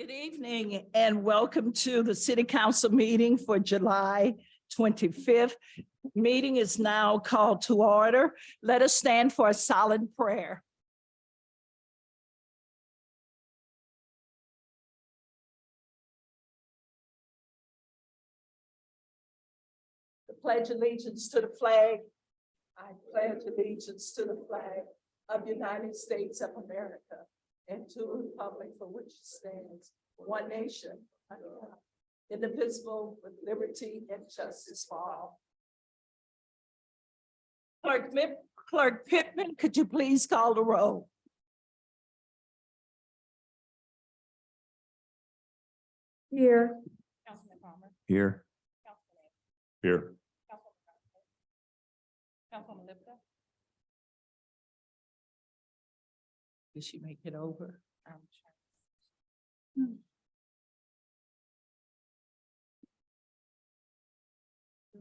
Good evening and welcome to the City Council meeting for July 25th. Meeting is now called to order. Let us stand for a silent prayer. The pledge allegiance to the flag. I pledge allegiance to the flag of the United States of America and to the republic for which it stands, one nation, under God, indivisible, with liberty and justice for all. Clerk Pittman, could you please call the roll? Here. Councilman Palmer. Here. Councilman Here. Councilman Lipka. Did she make it over? Do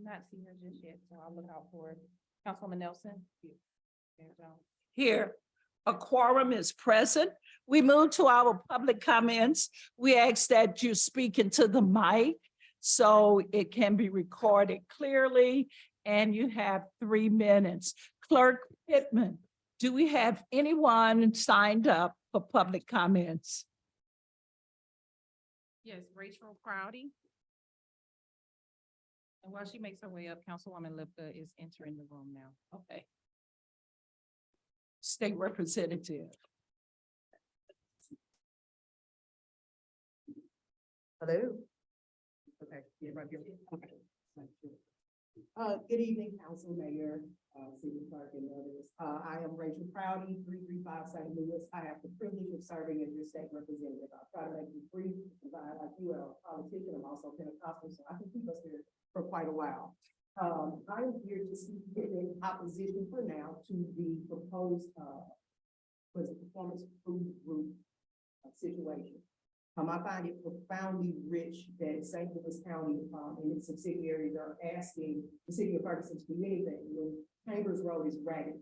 not see her just yet, so I'll look out for it. Councilwoman Nelson. Mayor Jones. Here. A quorum is present. We move to our public comments. We ask that you speak into the mic so it can be recorded clearly, and you have 3 minutes. Clerk Pittman, do we have anyone signed up for public comments? Yes, Rachel Crowdy. And while she makes her way up, Councilwoman Lipka is entering the room now. Okay. State Representative. Hello. Okay, yeah, right here. Okay. Good evening, Council, Mayor, City Clerk, and others. I am Rachel Crowdy, 335 St. Louis. I have the privilege of serving as your state representative. I'll try to make it brief, because I, like you, are a politician. I'm also Pentecostal, so I can keep us here for quite a while. I am here to speak in opposition for now to the proposed, performance food group situation. I find it profoundly rich that St. Louis County and its subsidiaries are asking the city of Ferguson to do anything when Chambers Road is ragged.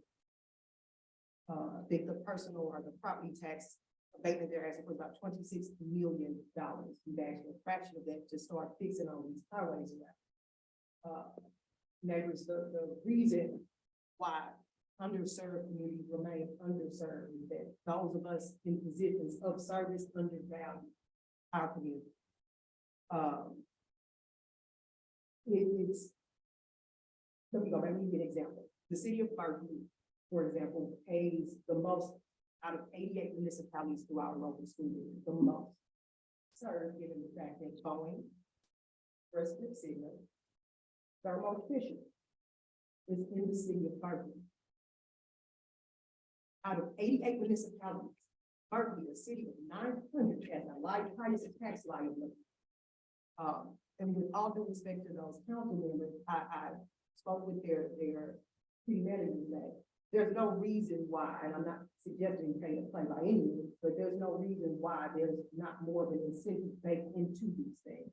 I think the personal or the property tax abatement they're asking for about $26 million. We've asked for a fraction of that to start fixing all these highways around. Neighbors, the reason why underserved communities remain underserved is that those of us in positions of service undervalue our community. Let me give you an example. The city of Berkeley, for example, pays the most out of 88 municipalities through our local school district, the most. Sir, given the fact that Boeing, President Signal, Thermo Fisher is in the city of Berkeley. Out of 88 municipalities, Berkeley, a city of 900, has the highest tax liability. And with all due respect to those council members, I spoke with their city managers that there's no reason why, and I'm not suggesting pay to play by any means, but there's no reason why there's not more of an incentive baked into these things.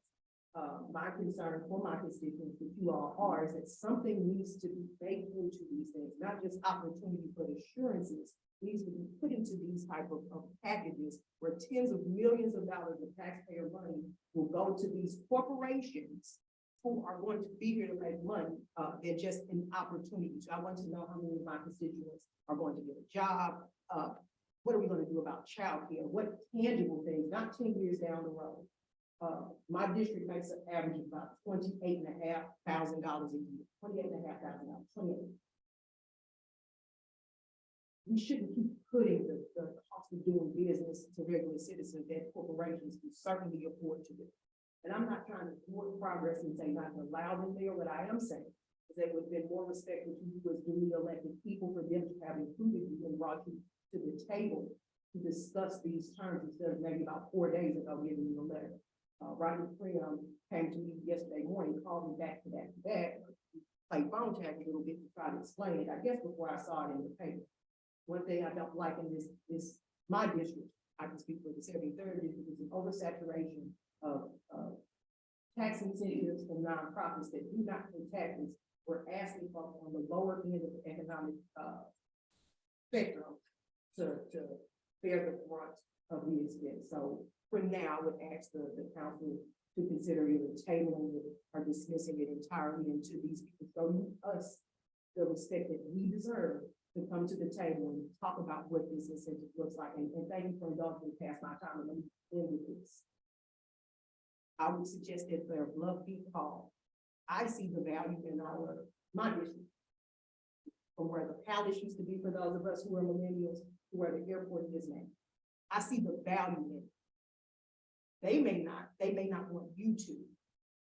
My concern for my constituents, that you all are, is that something needs to be baked into these things, not just opportunities, but assurances needs to be put into these type of packages where tens of millions of dollars of taxpayer money will go to these corporations who are going to be here to make money. They're just an opportunity. So I want to know how many of my constituents are going to get a job. What are we going to do about childcare? What tangible things, not 10 years down the road. My district makes an average of about $28,500 a year. $28,500. We shouldn't keep putting the cost of doing business to regular citizens that corporations can certainly afford to do. And I'm not trying to thwart progress and say not to allow them there. What I am saying is that it would have been more respectful to you as duly elected people for them to have included you and brought you to the table to discuss these terms instead of maybe about 4 days ago giving you a letter. Rodney Freeman came to me yesterday morning, called me back to back, played phone tag a little bit to try to explain it, I guess before I saw it in the paper. One thing I don't like in this my district, I can speak for the 73rd district, is an oversaturation of tax incentives from nonprofits that do not pay taxes. We're asking folks on the lower end of the economic spectrum to bear the brunt of the expense. So for now, I would ask the council to consider either tabling it or dismissing it entirely into these people, showing us the respect that we deserve to come to the table and talk about what this incentive looks like. And thank you for indulging me past my time, and let me end with this. I would suggest that their bluff be called. I see the value in my district. From where the palace used to be for those of us who are millennials, to where the airport is now. I see the value in it. They may not want you to.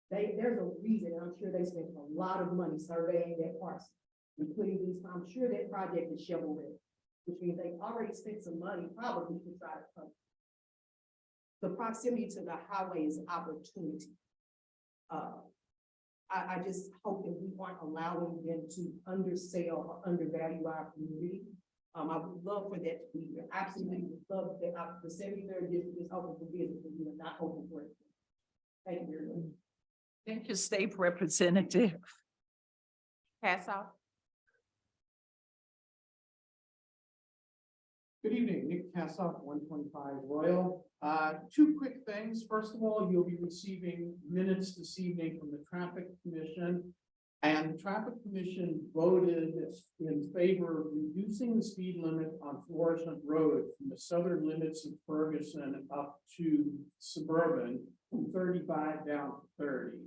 There's a reason, and I'm sure they spent a lot of money surveying that parcel. And putting these, I'm sure that project is shovel ready, which means they've already spent some money probably to try to cover. The proximity to the highway is opportunity. I just hope that we aren't allowing them to undersell or undervalue our community. I would love for that to be here. Absolutely would love that the 73rd district is open for business, and we are not open for it. Thank you very much. Thank you, State Representative. Cassoff. Good evening, Nick Kassoff, 125 Royal. Two quick things. First of all, you'll be receiving minutes this evening from the Traffic Commission. And the Traffic Commission voted in favor of reducing the speed limit on Florissant Road from the southern limits of Ferguson up to Suburban from 35 down to 30.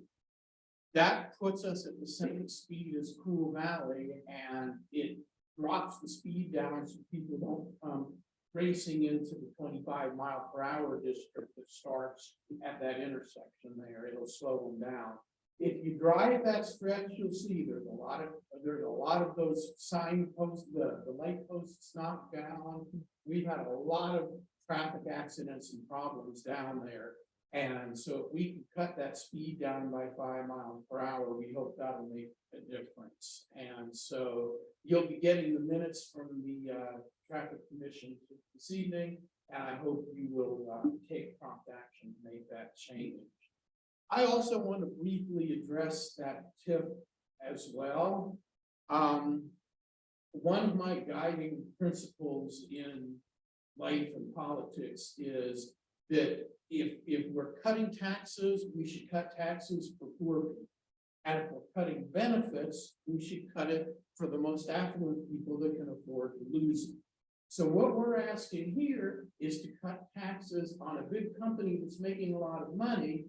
That puts us at the same speed as Cool Valley, and it drops the speed down so people don't come racing into the 25-mile-per-hour district that starts at that intersection there. It'll slow them down. If you drive that stretch, you'll see there's a lot of those signposts, the light posts knocked down. We've had a lot of traffic accidents and problems down there. And so if we can cut that speed down by 5 miles per hour, we hope that'll make a difference. And so you'll be getting the minutes from the Traffic Commission this evening, and I hope you will take prompt action to make that change. I also want to briefly address that tip as well. One of my guiding principles in life and politics is that if we're cutting taxes, we should cut taxes for poor people. And if we're cutting benefits, we should cut it for the most affluent people that can afford to lose it. So what we're asking here is to cut taxes on a big company that's making a lot of money.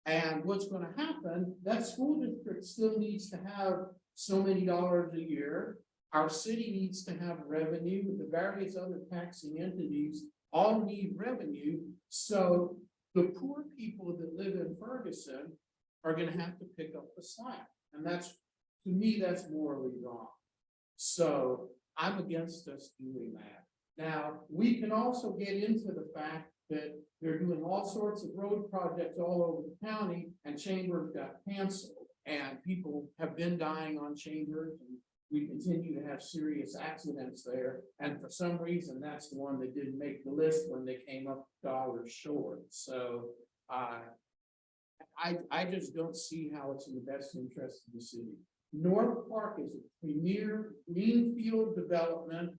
And what's going to happen, that school district still needs to have so many dollars a year. Our city needs to have revenue. The various other taxing entities all need revenue. So the poor people that live in Ferguson are going to have to pick up the slack. And that's, to me, that's morally wrong. So I'm against us doing that. Now, we can also get into the fact that they're doing all sorts of road projects all over the county, and Chambers got canceled, and people have been dying on Chambers, and we continue to have serious accidents there. And for some reason, that's the one that didn't make the list when they came up dollars short. So I just don't see how it's in the best interest of the city. North Park is a premier greenfield development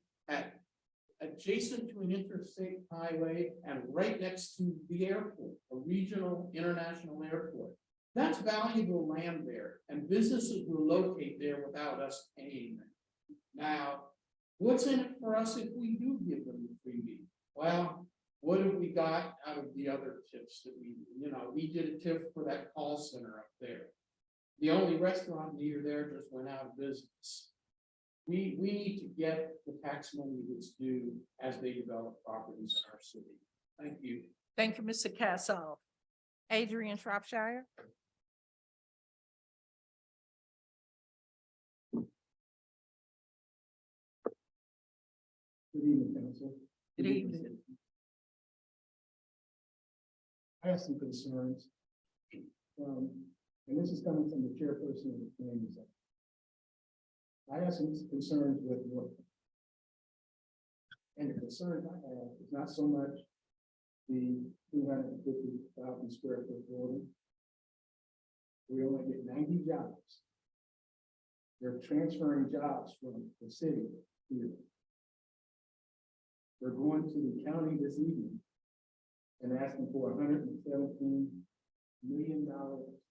adjacent to an interstate highway and right next to the airport, a regional international airport. That's valuable land there, and businesses will locate there without us paying them. Now, what's in it for us if we do give them the freebie? Well, what have we got out of the other tips that we did a tip for that call center up there. The only restaurant near there just went out of business. We need to get the tax money that's due as they develop properties in our city. Thank you. Thank you, Mr. Cassoff. Adrian Shropshire. Good evening, council. Good evening. I have some concerns. And this is coming from the chairperson of the planning zone. I have some concerns with work. And the concern I have is not so much the 250,000 square foot building. We only get 90 jobs. They're transferring jobs from the city here. They're going to the county this evening and asking for $117 million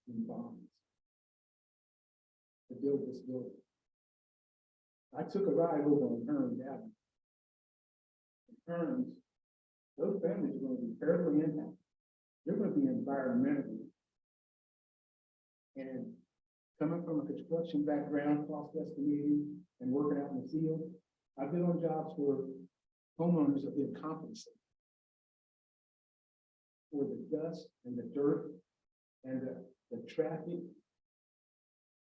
in bonds to build this building. I took a ride over on Hearns Avenue. Hearns, those families are going to be terribly impacted. They're going to be environmentally. And coming from a construction background, cost estimating, and working out in the field, I've been on jobs where homeowners have been compensated for the dust and the dirt and the traffic.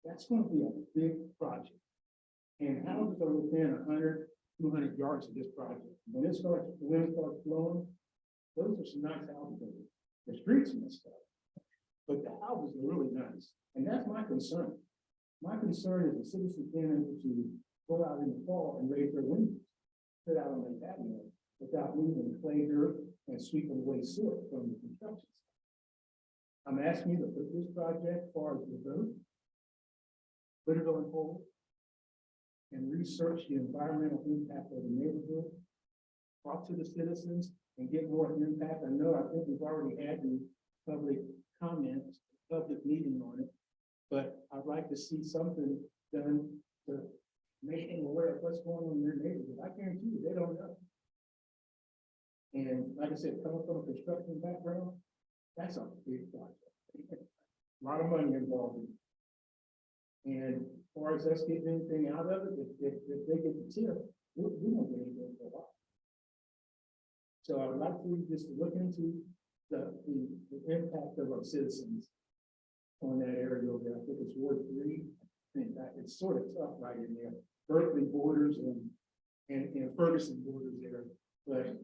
That's going to be a big project. And houses are within 100, 200 yards of this project. When it starts, the wind starts blowing, those are some nice houses. The streets messed up, but the houses are really nice. And that's my concern. My concern is the citizens being able to go out in the fall and raise their windows, sit out on their patio without moving clay dirt and sweeping away soot from the construction site. I'm asking you to put this project far as the vote, put it on hold, and research the environmental impact of the neighborhood, talk to the citizens, and get more impact. I think we've already had the public comments, public meeting on it, but I'd like to see something done to make them aware of what's going on in their neighborhood. I guarantee you, they don't know. And like I said, coming from a construction background, that's a big project. A lot of money involved in it. And as far as us getting anything out of it, if they get the tip, we won't get anything for a while. So I would like for you just to look into the impact of our citizens on that area over there. I think it's Ward 3. I think that it's sort of tough right in there. Berkeley borders and Ferguson borders there. But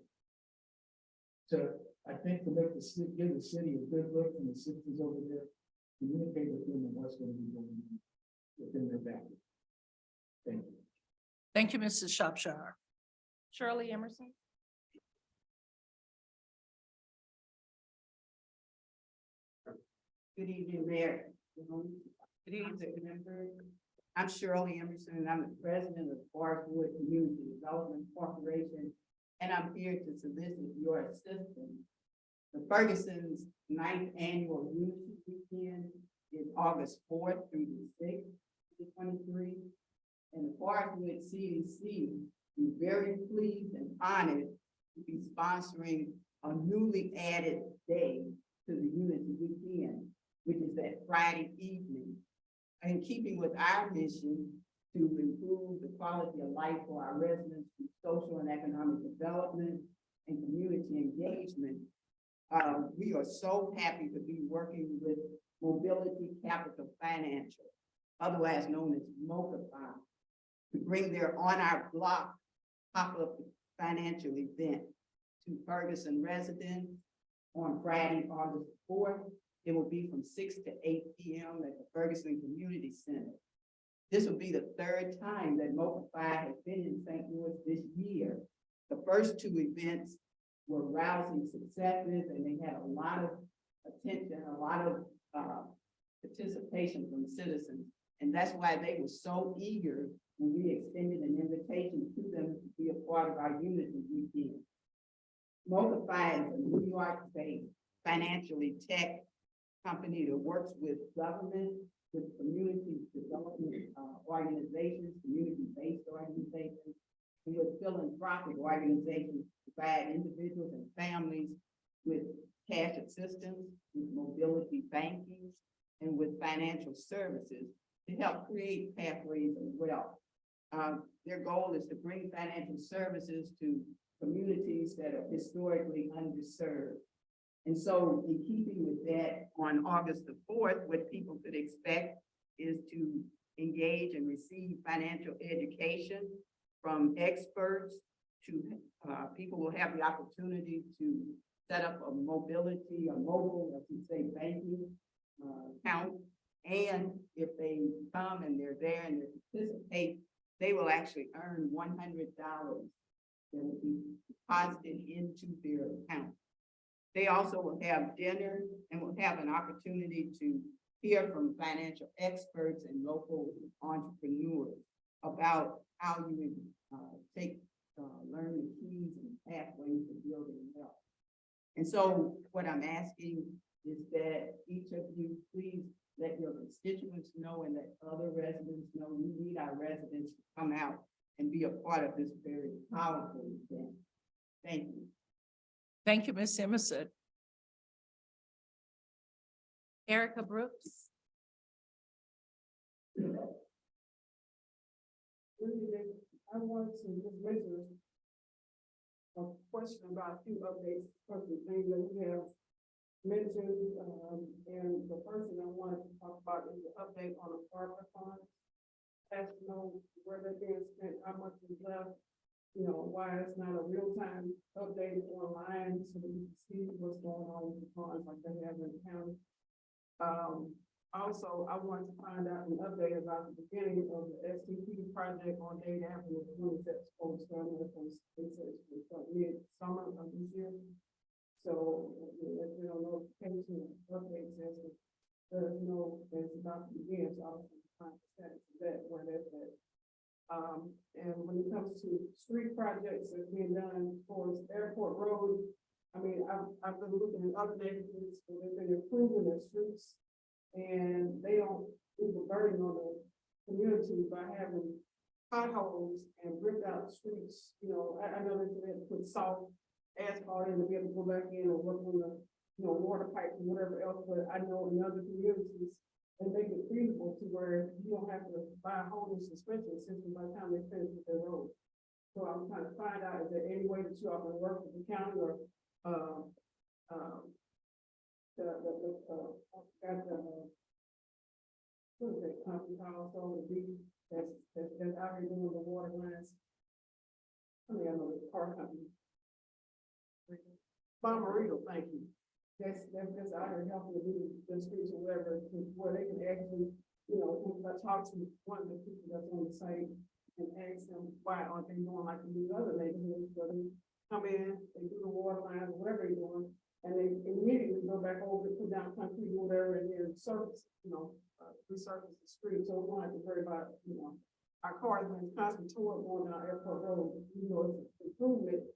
I think to make the city, give the city a good look and the citizens over there, communicate with them and what's going to be going on within their boundaries. Thank you. Thank you, Mrs. Shropshire. Shirley Emerson. Good evening, Mayor. Good evening, members. I'm Shirley Emerson, and I'm the president of Forest Wood Community Development Corporation, and I'm here to solicit your assistance. The Ferguson's 9th annual Unity Weekend is August 4th through the 6th, 2023, and the Forest Wood CDC is very pleased and honored to be sponsoring a newly added day to the Unity Weekend, which is that Friday evening. In keeping with our mission to improve the quality of life for our residents through social and economic development and community engagement, we are so happy to be working with Mobility Capital Financial, otherwise known as MoCaFi, to bring their On Our Block pop-up financial event to Ferguson residents on Friday, August 4th. It will be from 6 to 8 p.m. at the Ferguson Community Center. This will be the third time that MoCaFi has been in St. Louis this year. The first two events were rousing successes, and they had a lot of attention, a lot of participation from citizens. And that's why they were so eager when we extended an invitation to them to be a part of our Unity Weekend. MoCaFi is a New York-based financially tech company that works with government, with community development organizations, community-based organizations, and with philanthropic organizations to provide individuals and families with cash assistance, with mobility banking, and with financial services to help create pathways of wealth. Their goal is to bring financial services to communities that are historically underserved. And so in keeping with that, on August the 4th, what people could expect is to engage and receive financial education from experts to people will have the opportunity to set up a mobility, a mobile, as we say, banking account. And if they come and they're there and they participate, they will actually earn $100 that will be deposited into their account. They also will have dinner and will have an opportunity to hear from financial experts and local entrepreneurs about how you learn the keys and pathways to building wealth. And so what I'm asking is that each of you please let your constituents know and let other residents know we need our residents to come out and be a part of this very powerful event. Thank you. Thank you, Ms. Emerson. Erica Brooks. I wanted to just mention a question about a few updates, some things that we have mentioned, and the person I wanted to talk about is the update on the ARPA fund. As to know where they're being spent, how much is left, you know, why it's not a real-time update online, so that we can see what's going on with the funds like they have in the county. Also, I wanted to find out an update about the beginning of the STP project on Dade Avenue, when that's supposed to start, they said it's going to start mid-summer of this year. So, if we don't know, notification updates as to, let us know that it's about to begin, so I was trying to find that where that's at. And when it comes to street projects that are being done towards Airport Road, I mean, I've been looking at other neighborhoods where they've been improving their streets, and they don't leave a burden on the community by having potholes and ripped out streets. You know, I know that they have to put salt, asphalt in to be able to go back in and work on the, you know, water pipes and whatever else, but I know in other communities, they make it feasible to where you don't have to buy a whole new suspension system by the time they finish with their road. So I'm trying to find out, is there any way that you all can work with the county or, what is that company called, so the big, that's out here doing the water lines? I mean, I know the car company. Bommarito, thank you. That's out here helping to do the streets or whatever, where they can actually, you know, if I talk to one of the people that's on the site and ask them, why aren't they doing like these other neighborhoods, where they come in, they do the water lines, whatever they're doing, and they immediately go back over to put down concrete, whatever, and then surface, you know, resurface the street, so we don't have to worry about, you know, our cars being constantly toward going down Airport Road, you know, it's an improvement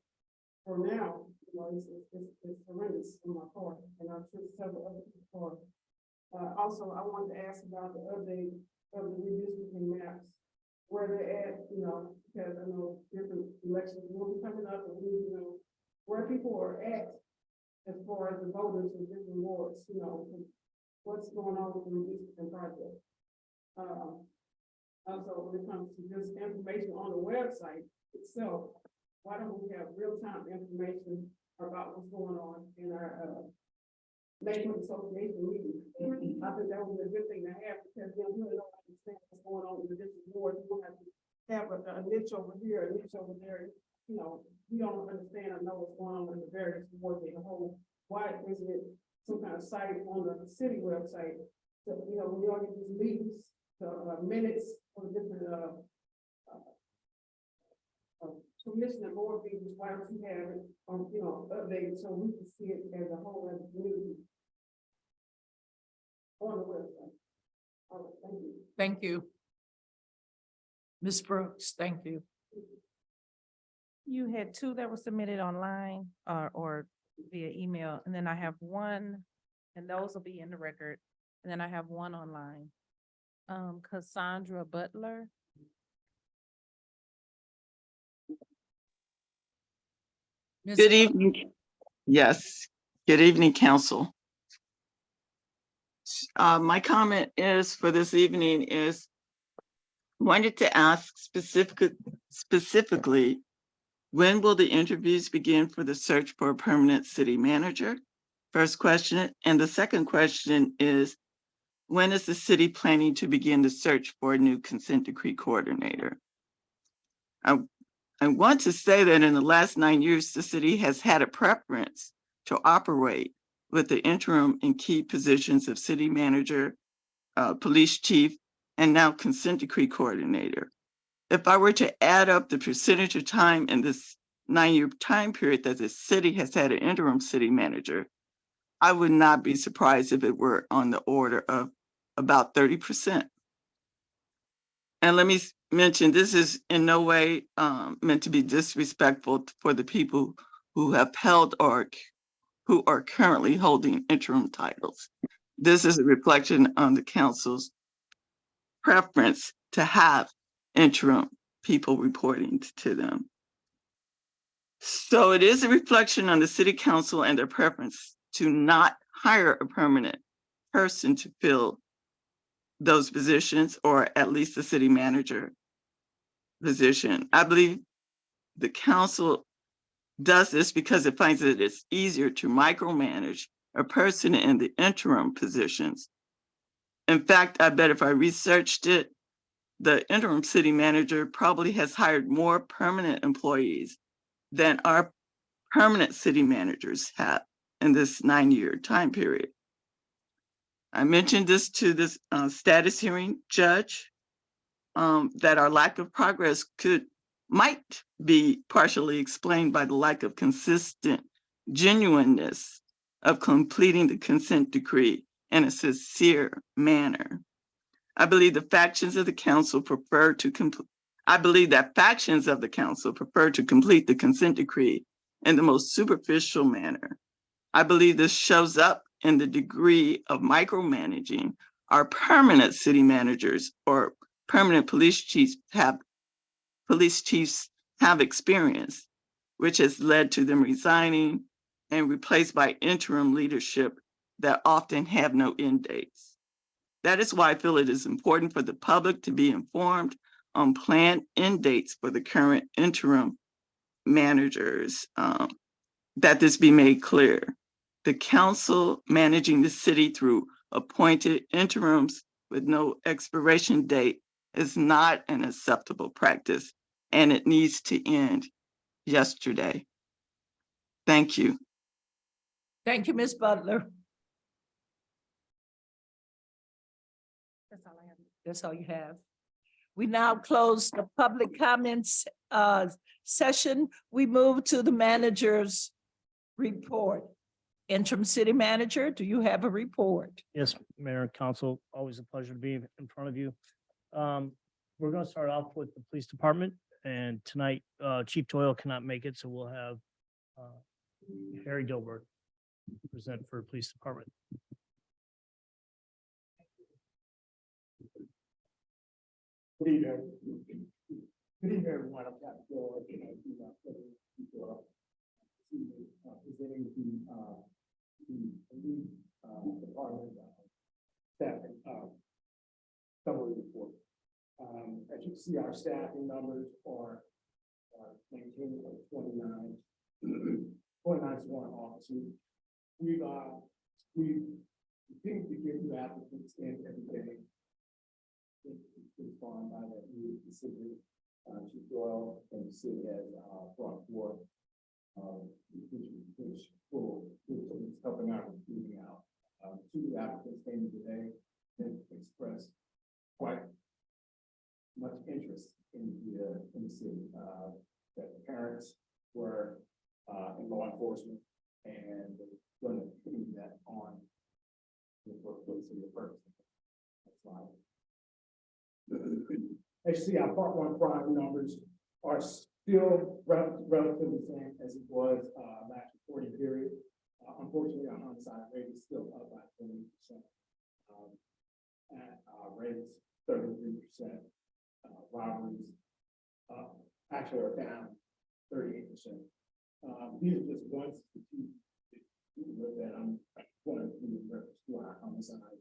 for now. You know, it's horrendous in my car, and I'm sure several other people's cars. Also, I wanted to ask about the update of the redistricting maps, where they're at, you know, because I know different elections will be coming up, and we, you know, where people are at as far as the voters in different wards, you know, what's going on with the redistricting project. Also, when it comes to just information on the website itself, why don't we have real-time information about what's going on in our neighborhood association meetings? I think that would be a good thing to have, because then we really don't understand what's going on in the different wards. We don't have to have a niche over here, a niche over there. You know, we don't understand or know what's going on in the various wards as a whole. Why isn't it some kind of site on the city website? So, you know, when we all get these meetings, minutes for different commission and board meetings, why don't you have it on, you know, updated so we can see it as a whole, as a community on the website? All right, thank you. Thank you. Ms. Brooks, thank you. You had two that were submitted online or via email, and then I have one, and those will be in the record. And then I have one online. Cassandra Butler. Ms. Good evening. Yes, good evening, council. My comment is for this evening is wanted to ask specifically, when will the interviews begin for the search for a permanent city manager? First question. And the second question is, when is the city planning to begin the search for a new consent decree coordinator? I want to say that in the last 9 years, the city has had a preference to operate with the interim and key positions of city manager, police chief, and now consent decree coordinator. If I were to add up the percentage of time in this 9-year time period that the city has had an interim city manager, I would not be surprised if it were on the order of about 30%. And let me mention, this is in no way meant to be disrespectful for the people who have held or who are currently holding interim titles. This is a reflection on the council's preference to have interim people reporting to them. So it is a reflection on the city council and their preference to not hire a permanent person to fill those positions, or at least the city manager position. I believe the council does this because it finds that it's easier to micromanage a person in the interim positions. In fact, I bet if I researched it, the interim city manager probably has hired more permanent employees than our permanent city managers have in this 9-year time period. I mentioned this to this status hearing judge, that our lack of progress might be partially explained by the lack of consistent genuineness of completing the consent decree in a sincere manner. I believe that factions of the council prefer to complete the consent decree in the most superficial manner. I believe this shows up in the degree of micromanaging our permanent city managers or permanent police chiefs have experienced, which has led to them resigning and replaced by interim leadership that often have no end dates. That is why I feel it is important for the public to be informed on planned end dates for the current interim managers, that this be made clear. The council managing the city through appointed interims with no expiration date is not an acceptable practice, and it needs to end yesterday. Thank you. Thank you, Ms. Butler. That's all I have. That's all you have. We now close the public comments session. We move to the manager's report. Interim city manager, do you have a report? Yes, Mayor and Council, always a pleasure to be in front of you. We're going to start off with the police department, and tonight Chief Doyle cannot make it, so we'll have Harry Dilbert present for police department. Good evening. Good evening, everyone. I'm Captain Doyle. Presenting the department staffing summary report. As you can see, our staffing numbers are maintained at 29 sworn officers. We continue to give new applicants in every day. Respond by that new decision. Chief Doyle and the city has brought forth. Which is helping out and moving out. Two applicants came today and expressed quite much interest in the city. That the parents were in law enforcement and going to continue that on the workplace of the Ferguson. As you see, our Part 1 crime numbers are still relatively the same as it was last reporting period. Unfortunately, our homicide rate is still up by 20%. Rates 33%. Robberies actually are down 38%. These are just one that I'm going to do reference to our homicide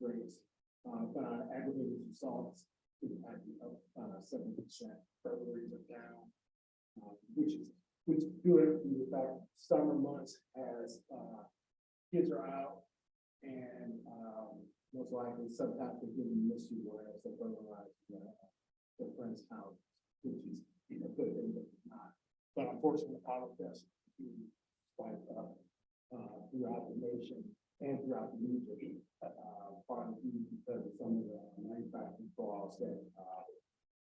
rates. But our aggravated assaults is actually up 7%. Burglaries are down, which is good. In fact, summer months as kids are out and most likely sometimes they're getting mischief whereas they burglarize their friend's house, which is a good thing, but not. But unfortunately, all of this spike up throughout the nation and throughout the region, partly because of some of the manufacturing flaws that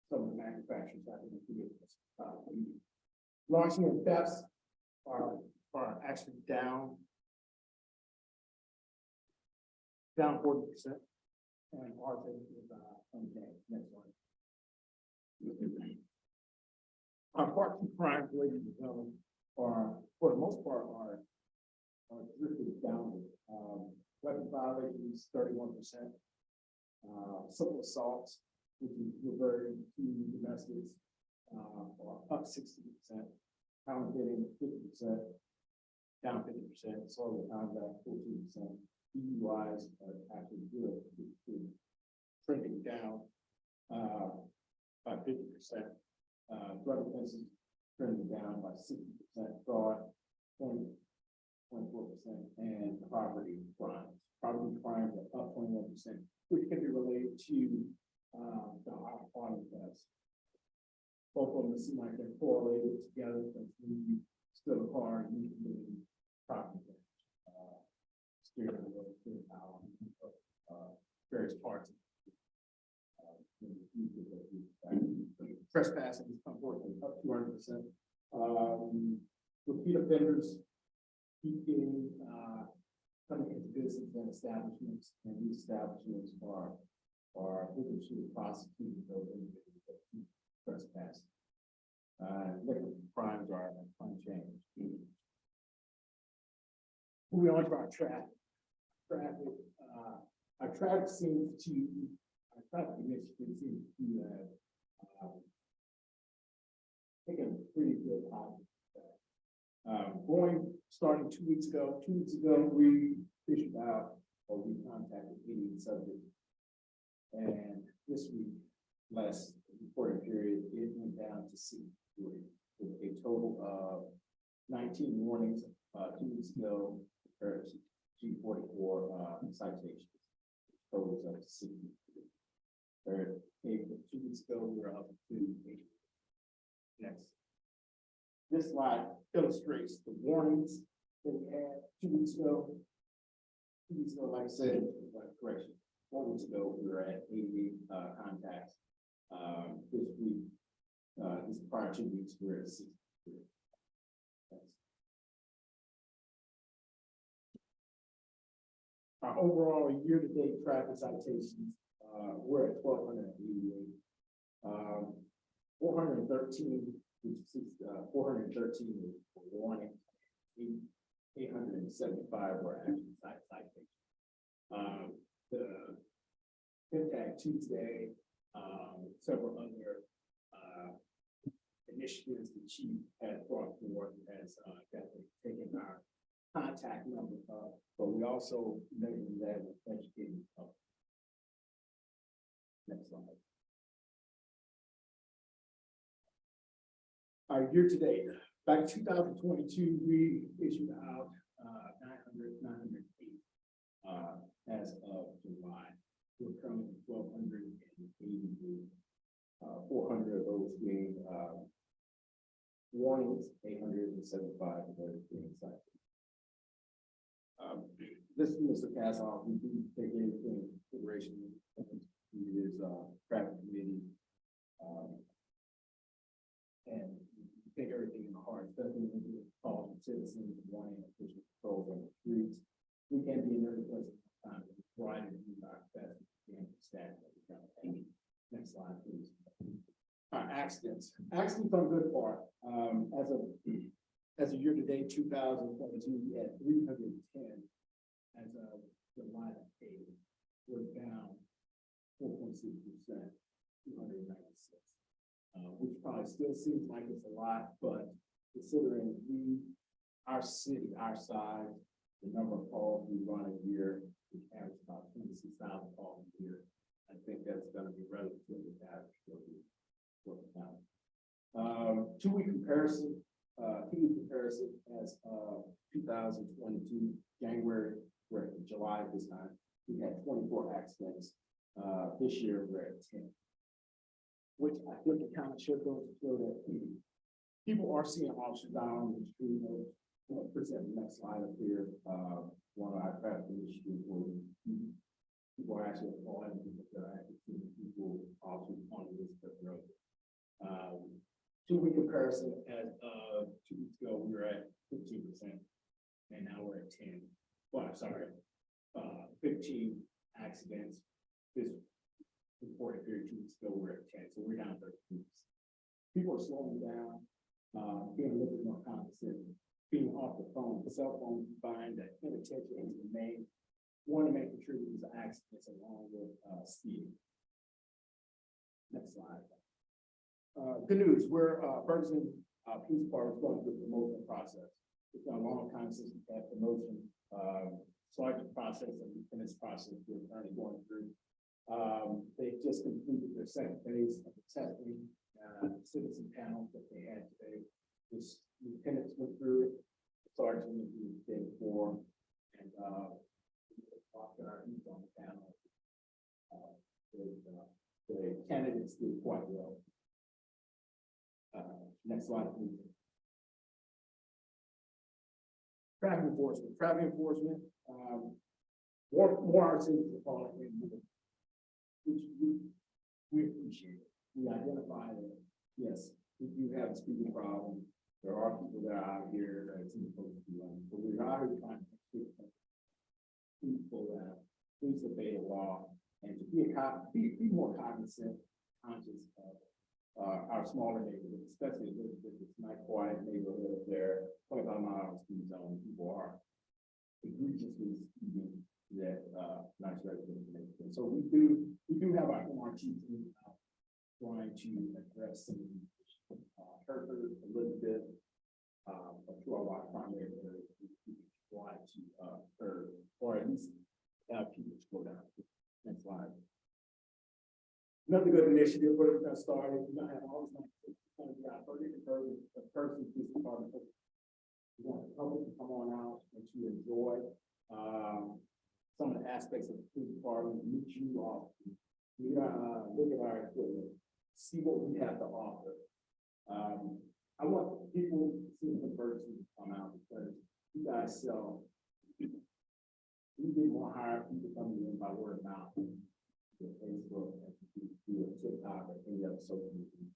some of the manufacturers have been doing. Larceny and thefts are actually down 40%, and ours is okay. Next one. Our Part 2 crime related development for the most part, are drifting downward. Weapon violations, 31%. Civil assaults, which is referring to domestics, are up 60%. Counterfeiting, 50%, down 50%. Disorderly conduct, 14%. DUIs are actually good, trending down by 50%. Drug offenses trending down by 60%. Fraud, 24%, and property crimes. Property crimes are up 21%, which can be related to the auto thefts. Both of them seem like they're correlated together, but when you steal a car, you can property damage, steering wheel, steering power, various parts. Trespassing is unfortunately up 200%. Repeat offenders keep getting coming into business and establishments, and these establishments are vigorously prosecuting those individuals that keep trespassing. Liquor crimes are unchanged. Moving on to our traffic. Our traffic seems to, our traffic initiative seems to have taken a pretty good positive. Starting 2 weeks ago, we issued out, or we contacted 88 subjects. And this week, last reporting period, it went down to 63, with a total of 19 warnings 2 weeks ago, compared to G44 citations. Totals up to 63. 2 weeks ago, we were up to 8. Next. This slide illustrates the warnings that we had 2 weeks ago. 2 weeks ago, like I said, correction. 4 weeks ago, we were at 88 contacts. This week, this prior 2 weeks, we're at 63. Our overall year-to-date traffic citations, we're at 1,288. 413, which is 413 were warning, 875 were actually citations. The Impact Tuesday, several other initiatives the chief has brought forward has definitely taken our contact number up, but we also measure that with educating the public. Next slide. Our year to date, back in 2022, we issued out 908 as of July. We're currently 1,280. 400 of those being warnings, 875 of those being cited. This is Mr. Kassoff. We do take anything into consideration. He is traffic committee, and we take everything in the heart, especially when we call from citizens wanting official control on the streets. We can't be in every place at the time. We try to do our best to staff that we can. Next slide, please. Accidents. Accidents on good part. As of year to date, 2022, we had 310 as of July 8th. We're down 4.6%, 296. Which probably still seems like it's a lot, but considering our city, our size, the number of calls we run a year, we average about 26,000 calls a year. I think that's going to be relatively average for the county. 2 week comparison. 2 week comparison as of 2022 January, we're at July this time. We had 24 accidents. This year we're at 10. Which I think it kind of should go to show that people are seeing officers down the street. Present the next slide up here. One of our traffic issues where people are actually applying because they're actually seeing people officers on this road. 2 week comparison as of 2 weeks ago, we were at 15%, and now we're at 10. Well, I'm sorry, 15 accidents. This reported period 2 weeks ago, we're at 10, so we're down 13. People are slowing down, being a little bit more cognizant the cell phone find that inattention is the main, one of the main contributors to accidents along with, speeding. Next slide. Good news, we're, Ferguson, Police Department is going through the promotion process. It's been a long time since we've had promotion, sergeant process and lieutenant's process we're currently going through. They just completed their second phase of the testing, citizen panel that they had today. This lieutenants went through, the sergeant went through the day before, and, he's on the panel. The candidates did quite well. Next slide, please. Traffic enforcement, more our cities are falling in, which we appreciate it. We identify that, yes, we do have a speeding problem. There are people that are out here that it's supposed to be running, but we're out here trying to fix people that please obey the law and to be more cognizant, conscious of our smaller neighborhoods, especially if it's not quiet neighborhood there, 25 miles speed zone, people are egregiously speeding that nice residents. So we do have our MRT team trying to address some of these Hereford, Elizabeth, through our lot primary areas, we try to curb or at least have people slow down. Next slide. Another good initiative we're gonna start. We're gonna have all these we got Ferguson, the Ferguson Police Department. We want the public to come on out and to enjoy some of the aspects of the police department, meet you all. We gotta look at our equipment, see what we have to offer. I want people to see the Ferguson come out because you guys sell. We didn't want to hire people coming in by word of mouth. Facebook, do TikTok, or any other social media.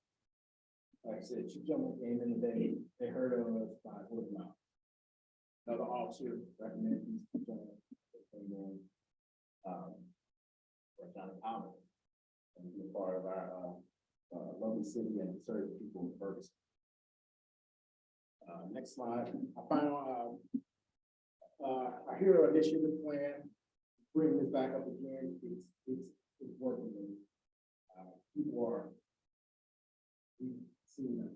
Like I said, two gentlemen came in today, they heard of us by word of mouth. Another officer recommended these two gentlemen that came in, for Johnny Powell, and be a part of our lovely city and serve people in Ferguson. Next slide. Our hero initiative plan, bring this back up again. It's working. People are, we've seen a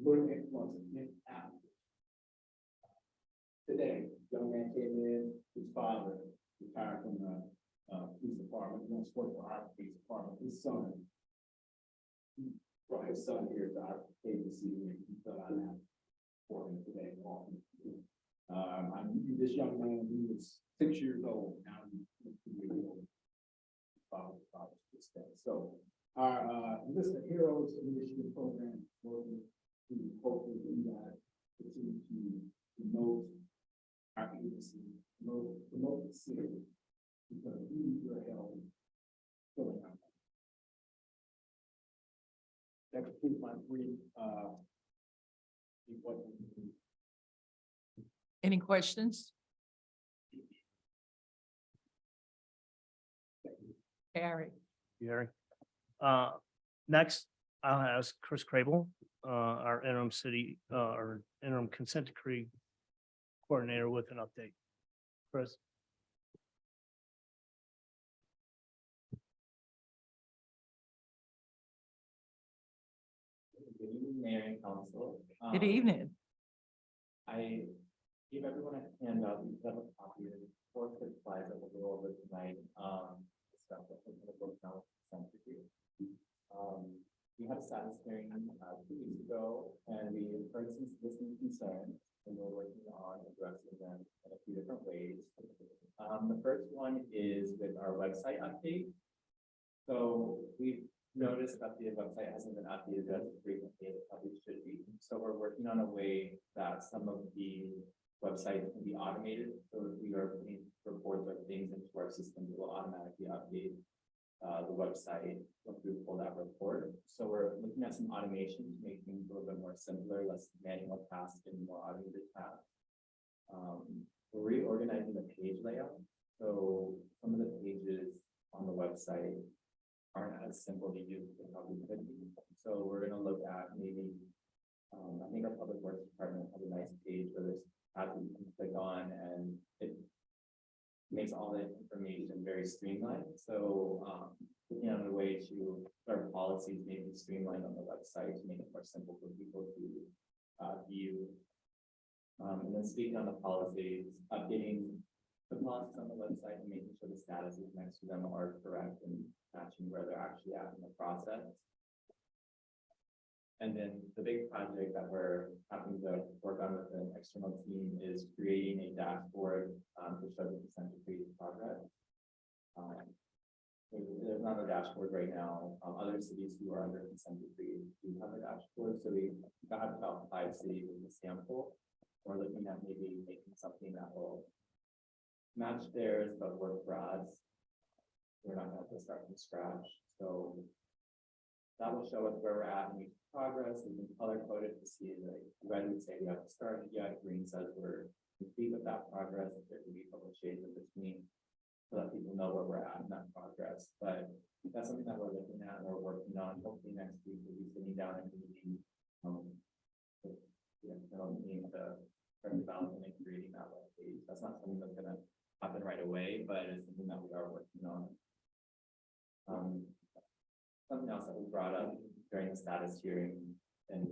little influence in out. Today, young man came in, his father retired from the police department, he wants to work for our police department. His son, he brought his son here to our agency and he fell out of that for him today. I knew this young man when he was 6 years old. Now he's 2 years old. So our list of heroes initiative program working to hopefully do that, continue to promote our agency, promote the city, because we need your help filling out. That concludes my brief. Any questions? Harry. Gary. Next, I'll ask Chris Crable, our our interim consent decree coordinator with an update. Chris. Good evening, Mayor and Council. Good evening. I gave everyone a handout. We have a copy of the 4 quick slides that we'll go over tonight. Stuff that we're going to go down with consent decree. We had a status hearing 2 weeks ago, and we heard some listening concerns, and we're working on addressing them in a few different ways. The first one is with our website update. So we've noticed that the website hasn't been updated as frequently as it probably should be. So we're working on a way that some of the websites can be automated. So if we are putting reports or things into our system, it will automatically update the website once we pull that report. So we're looking at some automation to make things a little bit more simpler, less manual tasks and more automated tasks. We're reorganizing the page layout. So some of the pages on the website aren't as simple to use as they probably could be. So we're going to look at maybe, I think our public works department has a nice page where there's how to makes all the information very streamlined. So, looking at a way to, our policies maybe streamlined on the website to make it more simple for people to view. And then speaking on the policies, updating the policies on the website and making sure the statuses next to them are correct and matching where they're actually at in the process. And then the big project that we're having to work on with an external team is creating a dashboard to show the consent decree progress. There's not a dashboard right now. Other cities who are under consent decree do have a dashboard. So we got about 5 cities in the sample. We're looking at maybe making something that will match theirs, but work for us. We're not going to have to start from scratch. So that will show us where we're at in each progress. We can color code it to see, like, red would say we haven't started yet, green says we're complete with that progress. If there can be a couple of shades in between to let people know where we're at in that progress. But that's something that we're looking at and we're working on. Hopefully next week we'll be sitting down and meeting with the internal team to start developing and creating that web page. That's not something that's gonna happen right away, but it's something that we are working on. Something else that we brought up during the status hearing and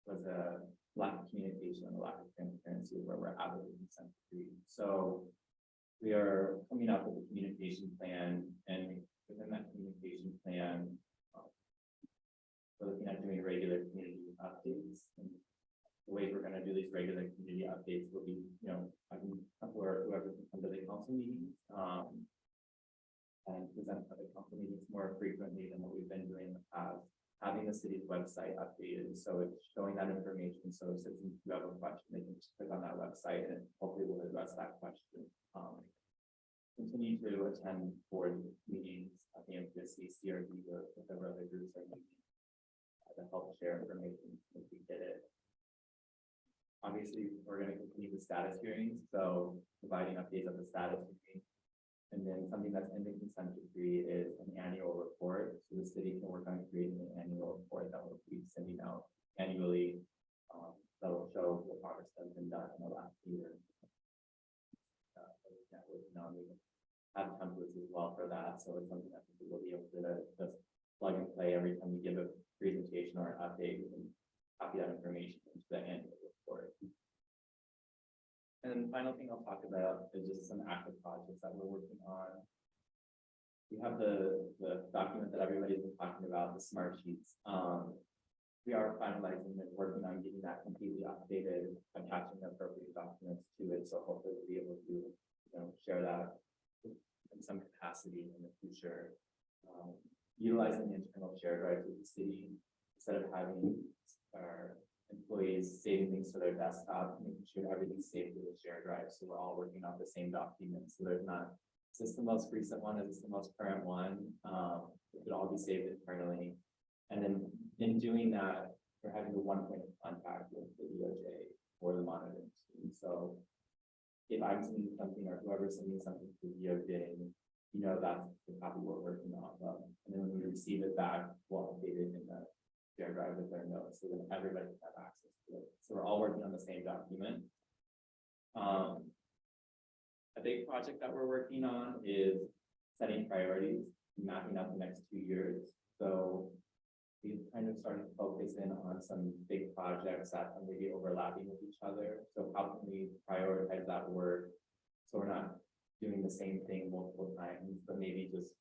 was a lack of communication and a lack of transparency where we're at with the consent decree. So we are coming up with a communication plan, and within that communication plan, we're looking at doing regular community updates. And the way we're going to do these regular community updates will be, whoever can come to the council meetings, and present at the council meetings more frequently than what we've been doing in the past. Having the city's website updated, so it's showing that information. So citizens who have a question, they can just click on that website and hopefully we'll address that question. Continue to attend board meetings at the MPSC, CRD, or whatever other groups are meeting to help share information if we get it. Obviously, we're going to continue the status hearings, so providing updates of the status hearing. And then something that's in the consent decree is an annual report. So the city can work on creating an annual report that will be sending out annually. That will show the progress that's been done in the last year. We have templates as well for that. So it's something that people will be able to just plug and play every time we give a presentation or an update. We can copy that information into the annual report. And then the final thing I'll talk about is just some active projects that we're working on. We have the document that everybody's been talking about, the smart sheets. We are finalizing and working on getting that completely updated, attaching the appropriate documents to it. So hopefully we'll be able to, share that in some capacity in the future. Utilizing the internal share drives with the city instead of having our employees saving things to their desktop, making sure everything's saved to the share drive. So we're all working off the same document. So there's not, is this the most recent one? Is this the most current one? It could all be saved internally. And then in doing that, we're having the one point of contact with the DOJ or the monitoring team. So if I'm sending something or whoever's sending something to the DOJ, that's the copy we're working off of. And then when we receive it back, we'll update it in the share drive with their notes so that everybody can have access to it. So we're all working on the same document. A big project that we're working on is setting priorities, mapping out the next 2 years. So we kind of started to focus in on some big projects that are maybe overlapping with each other. So how can we prioritize that work so we're not doing the same thing multiple times, but maybe just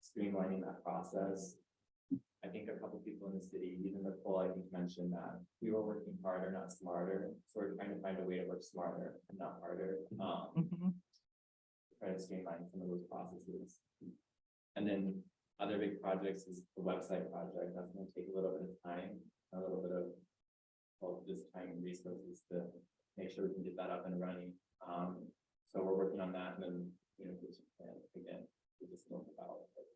streamlining that process. I think a couple people in the city, even Nicole, I think mentioned that we were working harder, not smarter. So we're trying to find a way to work smarter and not harder. Try to streamline some of those processes. And then other big projects is the website project. That's going to take a little bit of time, a little bit of just time and resources to make sure we can get that up and running. So we're working on that, and then communication plan again. We just know about it.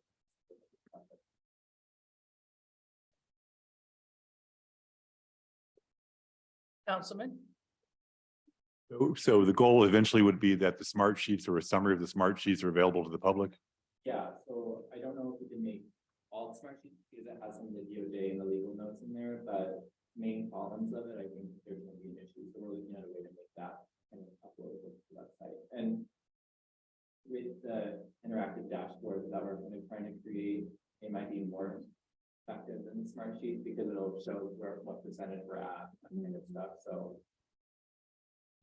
Councilman? So the goal eventually would be that the smart sheets or a summary of the smart sheets are available to the public? Yeah, so I don't know if we can make all the smart sheets because it has some of the DOJ and the legal notes in there, but main columns of it, I think there's going to be an issue. So we're looking at a way to make that kind of uploadable to the website. And that we're kind of trying to create, it might be more effective than the smart sheet because it'll show what percentage we're at, that kind of stuff, so.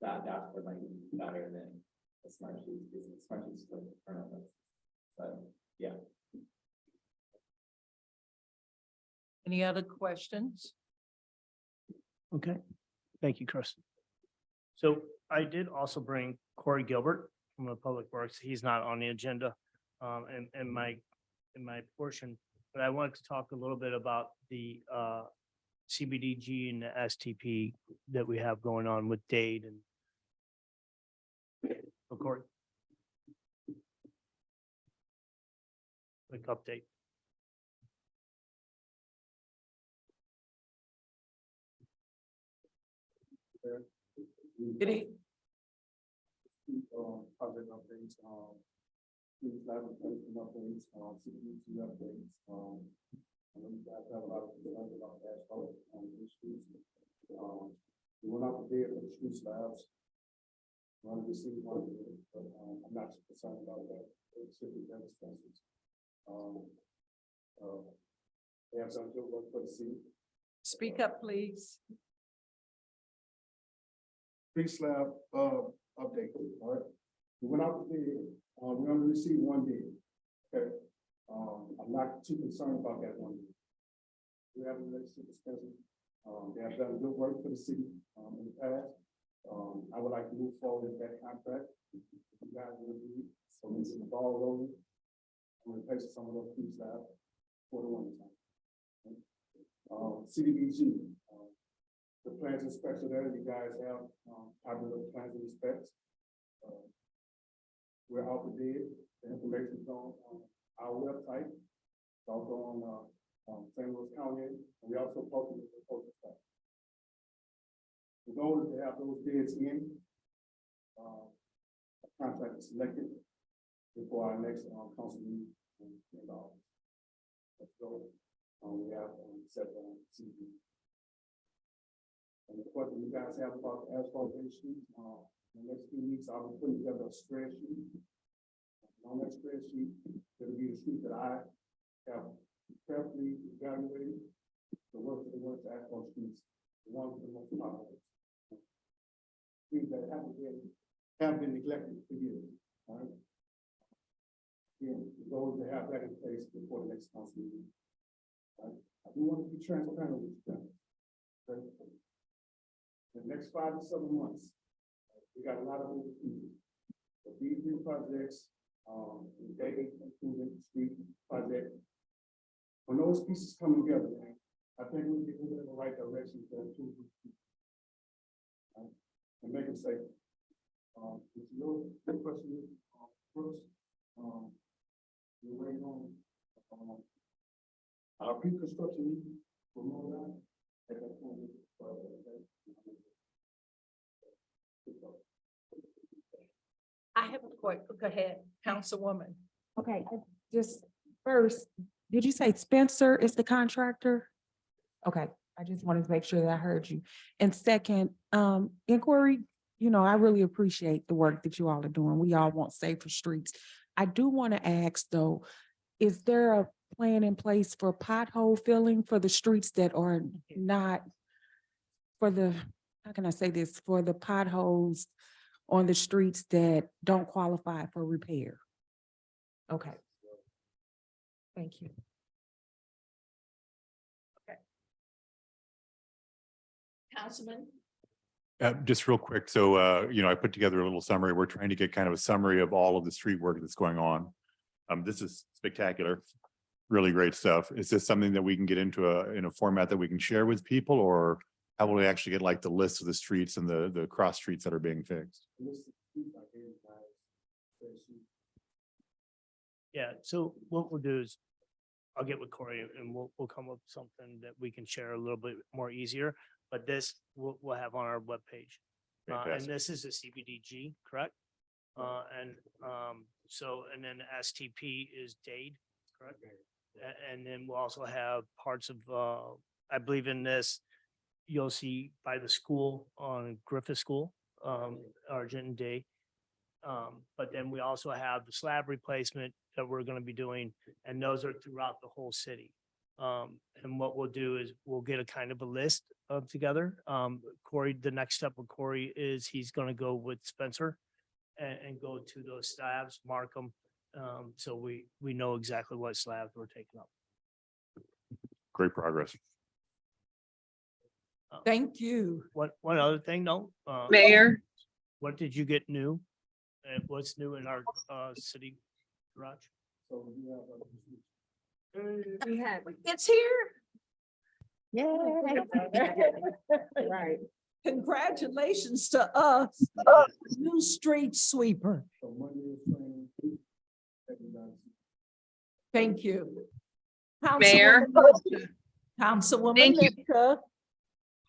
That dashboard might be better than the smart sheet, because the smart sheet's still internal, but yeah. Any other questions? Okay, thank you, Chris. So I did also bring Corey Gilbert from the Public Works. He's not on the agenda in my portion, but I wanted to talk a little bit about the CBDG and the STP that we have going on with Dade and Corey. Quick update. Good evening. Project updates, street level placement updates, CDBG updates, I know you guys have a lot of concerns about asphalt on the streets. We went out to bid for the street slabs. One received one, but, I'm not concerned about that. It should be very expensive. They have some good work for the city. Speak up, please. Street slab, update, all right? We went out to bid, we only received one bid, okay? I'm not too concerned about that one. We have a relationship expensive. They have done good work for the city, in the past. I would like to move forward with that contract. If you guys will agree, so we can get the ball rolling. And replace some of those street slabs for the winter time. CDBG, the plans and specs are there, you guys have, popular plans and specs. We're out to bid, the information's on our website, it's also on St. Louis County, and we also posted it to the postal site. The goal is to have those bids in, a contract is selected before our next, council meeting in August. Let's go, we have, set on CD. And the question you guys have about the asphalt issue, in the next few weeks, I will put together a spreadsheet. On that spreadsheet, it'll be the street that I have carefully evaluated, the worst asphalt streets, the ones with the most potholes. Streets that have been neglected for years, all right? Again, the goal is to have that in place before the next council meeting. All right? I do want to be transparent with you guys. Okay? The next 5 to 7 months, we got a lot of moving pieces. The B3 projects, the David improvement street project. When those pieces come together, man, I think we'll get moving in the right direction to improve these pieces. Right? And make them safe. It's a little question, first, we're waiting on, our pre-construction meeting for more than at that point. I have a question. Go ahead, Councilwoman. Okay, just first, did you say Spencer is the contractor? Okay, I just wanted to make sure that I heard you. And second, inquiry, I really appreciate the work that you all are doing. We all want safer streets. I do want to ask though, is there a plan in place for pothole filling for the streets that are not for the, how can I say this, for the potholes on the streets that don't qualify for repair? Okay. Thank you. Councilman? Just real quick. So, I put together a little summary. We're trying to get kind of a summary of all of the street work that's going on. This is spectacular. Really great stuff. Is this something that we can get into in a format that we can share with people, or how will we actually get like the list of the streets and the cross streets that are being fixed? Yeah, so what we'll do is I'll get with Corey and we'll come up with something that we can share a little bit more easier, but this we'll have on our webpage. And Fantastic. this is a CBDG, correct? And then STP is Dade, correct? And then we'll also have parts of, I believe in this, you'll see by the school on Griffith School, Argent and Day. But then we also have the slab replacement that we're gonna be doing, and those are throughout the whole city. And what we'll do is we'll get a kind of a list of together. Corey, the next step with Corey is he's gonna go with Spencer and go to those slabs, mark them. So we know exactly what slabs we're taking up. Great progress. Thank you. One other thing, though. Mayor, What did you get new? And what's new in our city garage? We have. It's here. Right. Congratulations to us. New street sweeper. Thank you. Mayor. Councilwoman Thank you. Lisca.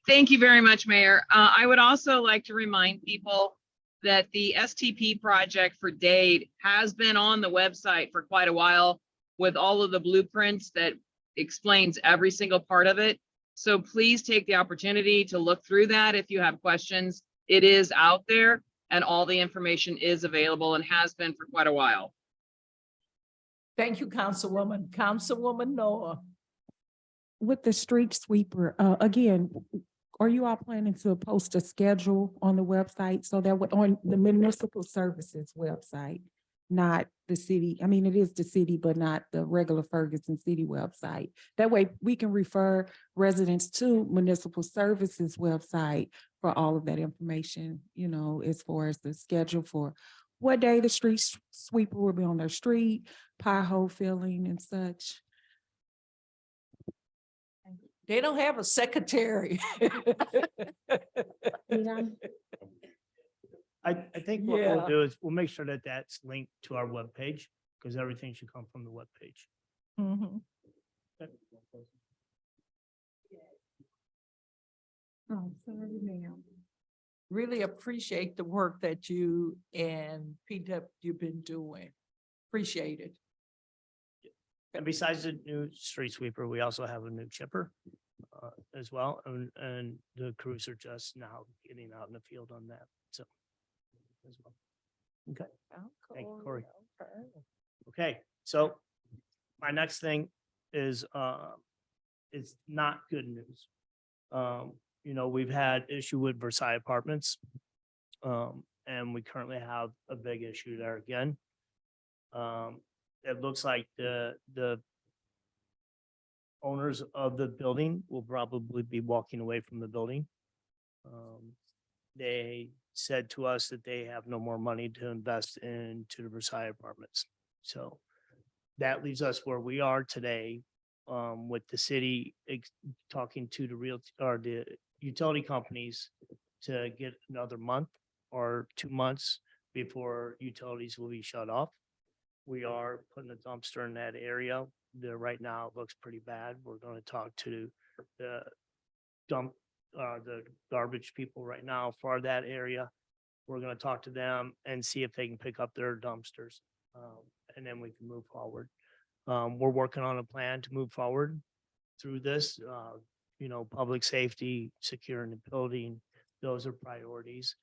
thank you very much, Mayor. I would also like to remind people that the STP project for Dade has been on the website for quite a while with all of the blueprints that explains every single part of it. So please take the opportunity to look through that if you have questions. It is out there and all the information is available and has been for quite a while. Thank you, Councilwoman. Councilwoman Noah. With the street sweeper, again, are you all planning to post a schedule on the website so that on the municipal services website, not the city? I mean, it is the city, but not the regular Ferguson city website. That way we can refer residents to municipal services website for all of that information, you know, as far as the schedule for what day the street sweeper will be on their street, pothole filling and such. They don't have a secretary. I think what Yeah. we'll do is we'll make sure that that's linked to our webpage, because everything should come from the webpage. Mhm. Oh, sorry, ma'am. Really appreciate the work that you and PW you've been doing. Appreciate it. And besides the new street sweeper, we also have a new chipper as well. And the crews are just now getting out in the field on that. So. As well. Okay. Thank you, Corey. Okay, so my next thing is it's not good news. You know, we've had issue with Versailles Apartments. And we currently have a big issue there again. It looks like the owners of the building will probably be walking away from the building. They said to us that they have no more money to invest into the Versailles Apartments. So that leaves us where we are today, with the city talking to the utility companies to get another month or 2 months before utilities will be shut off. We are putting a dumpster in that area. Right now it looks pretty bad. We're going to talk to the garbage people right now for that area. We're going to talk to them and see if they can pick up their dumpsters. And then we can move forward. We're working on a plan to move forward through this. You know, public safety, securing the building, those are priorities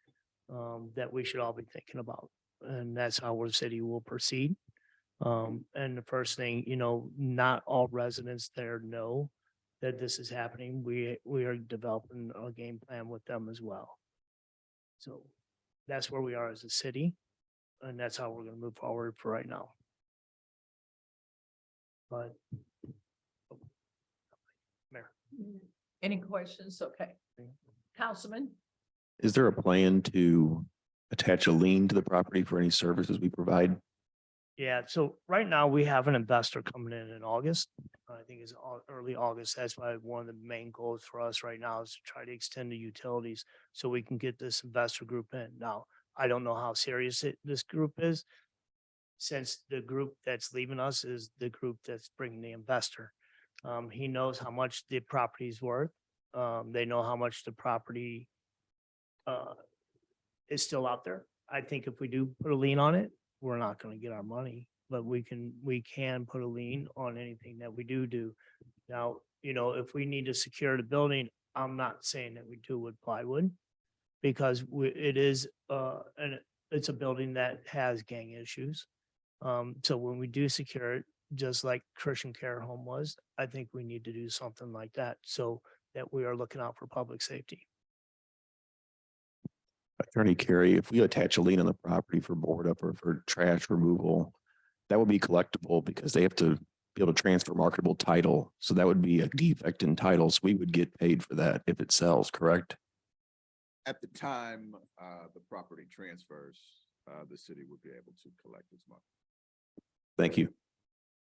that we should all be thinking about. And that's how our city will proceed. And the first thing, you know, not all residents there know that this is happening. We are developing a game plan with them as well. So that's where we are as a city, and that's how we're going to move forward for right now. But Mayor. Any questions? Okay. Councilman? Is there a plan to attach a lien to the property for any services we provide? Yeah, so right now we have an investor coming in August. I think it's early August. That's why one of the main goals for us right now is to try to extend the utilities so we can get this investor group in. Now, I don't know how serious this group is, since the group that's leaving us is the group that's bringing the investor. He knows how much the property is worth. They know how much the property is still out there. I think if we do put a lien on it, we're not going to get our money, but we can put a lien on anything that we do. Now, you know, if we need to secure the building, I'm not saying that we do with plywood, because it is a it's a building that has gang issues. So when we do secure it, just like Christian Care Home was, I think we need to do something like that so that we are looking out for public safety. Attorney Carey, if we attach a lien on the property for board up or for trash removal, that would be collectible because they have to be able to transfer marketable title. So that would be a defect in title. So we would get paid for that if it sells, correct? At the time, the property transfers, the city would be able to collect its money. Thank you.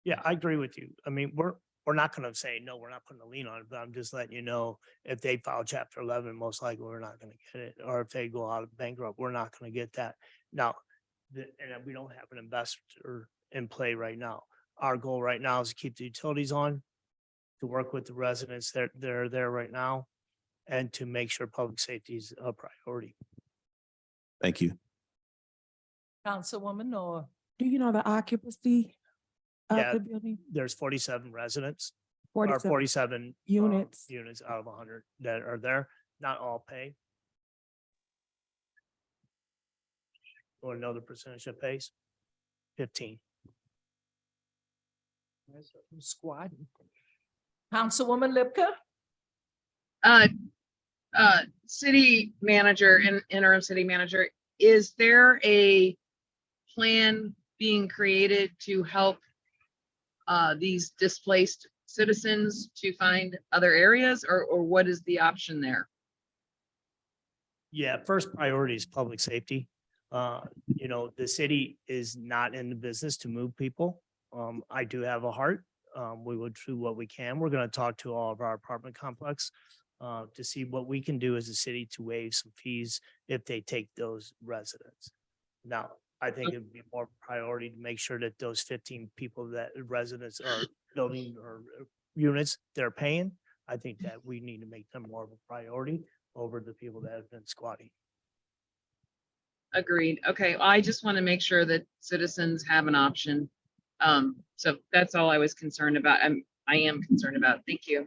Yeah, I agree with you. I mean, we're not gonna say, no, we're not putting a lien on it, but I'm just letting you know, if they file chapter 11, most likely we're not gonna get it. Or if they go out of bankrupt, we're not gonna get that. Now, and we don't have an investor in play right now. Our goal right now is to keep the utilities on, to work with the residents that they're there right now, and to make sure public safety is a priority. Thank you. Councilwoman Noor. Do you know the occupancy of Yeah. the building? There's 47 residents or 47 47 units. units out of 100 that are there. Not all pay. Or another percentage that pays? 15. Squad. Councilwoman Lipka. City manager and interim city manager, is there a plan being created to help these displaced citizens to find other areas, or what is the option there? Yeah, first priority is public safety. You know, the city is not in the business to move people. I do have a heart. We will do what we can. We're going to talk to all of our apartment complex to see what we can do as a city to waive some fees if they take those residents. Now, I think it'd be more priority to make sure that those 15 people that residents are building or units they're paying. I think that we need to make them more of a priority over the people that have been squatting. Agreed. Okay, I just want to make sure that citizens have an option. So that's all I was concerned about. I am concerned about. Thank you.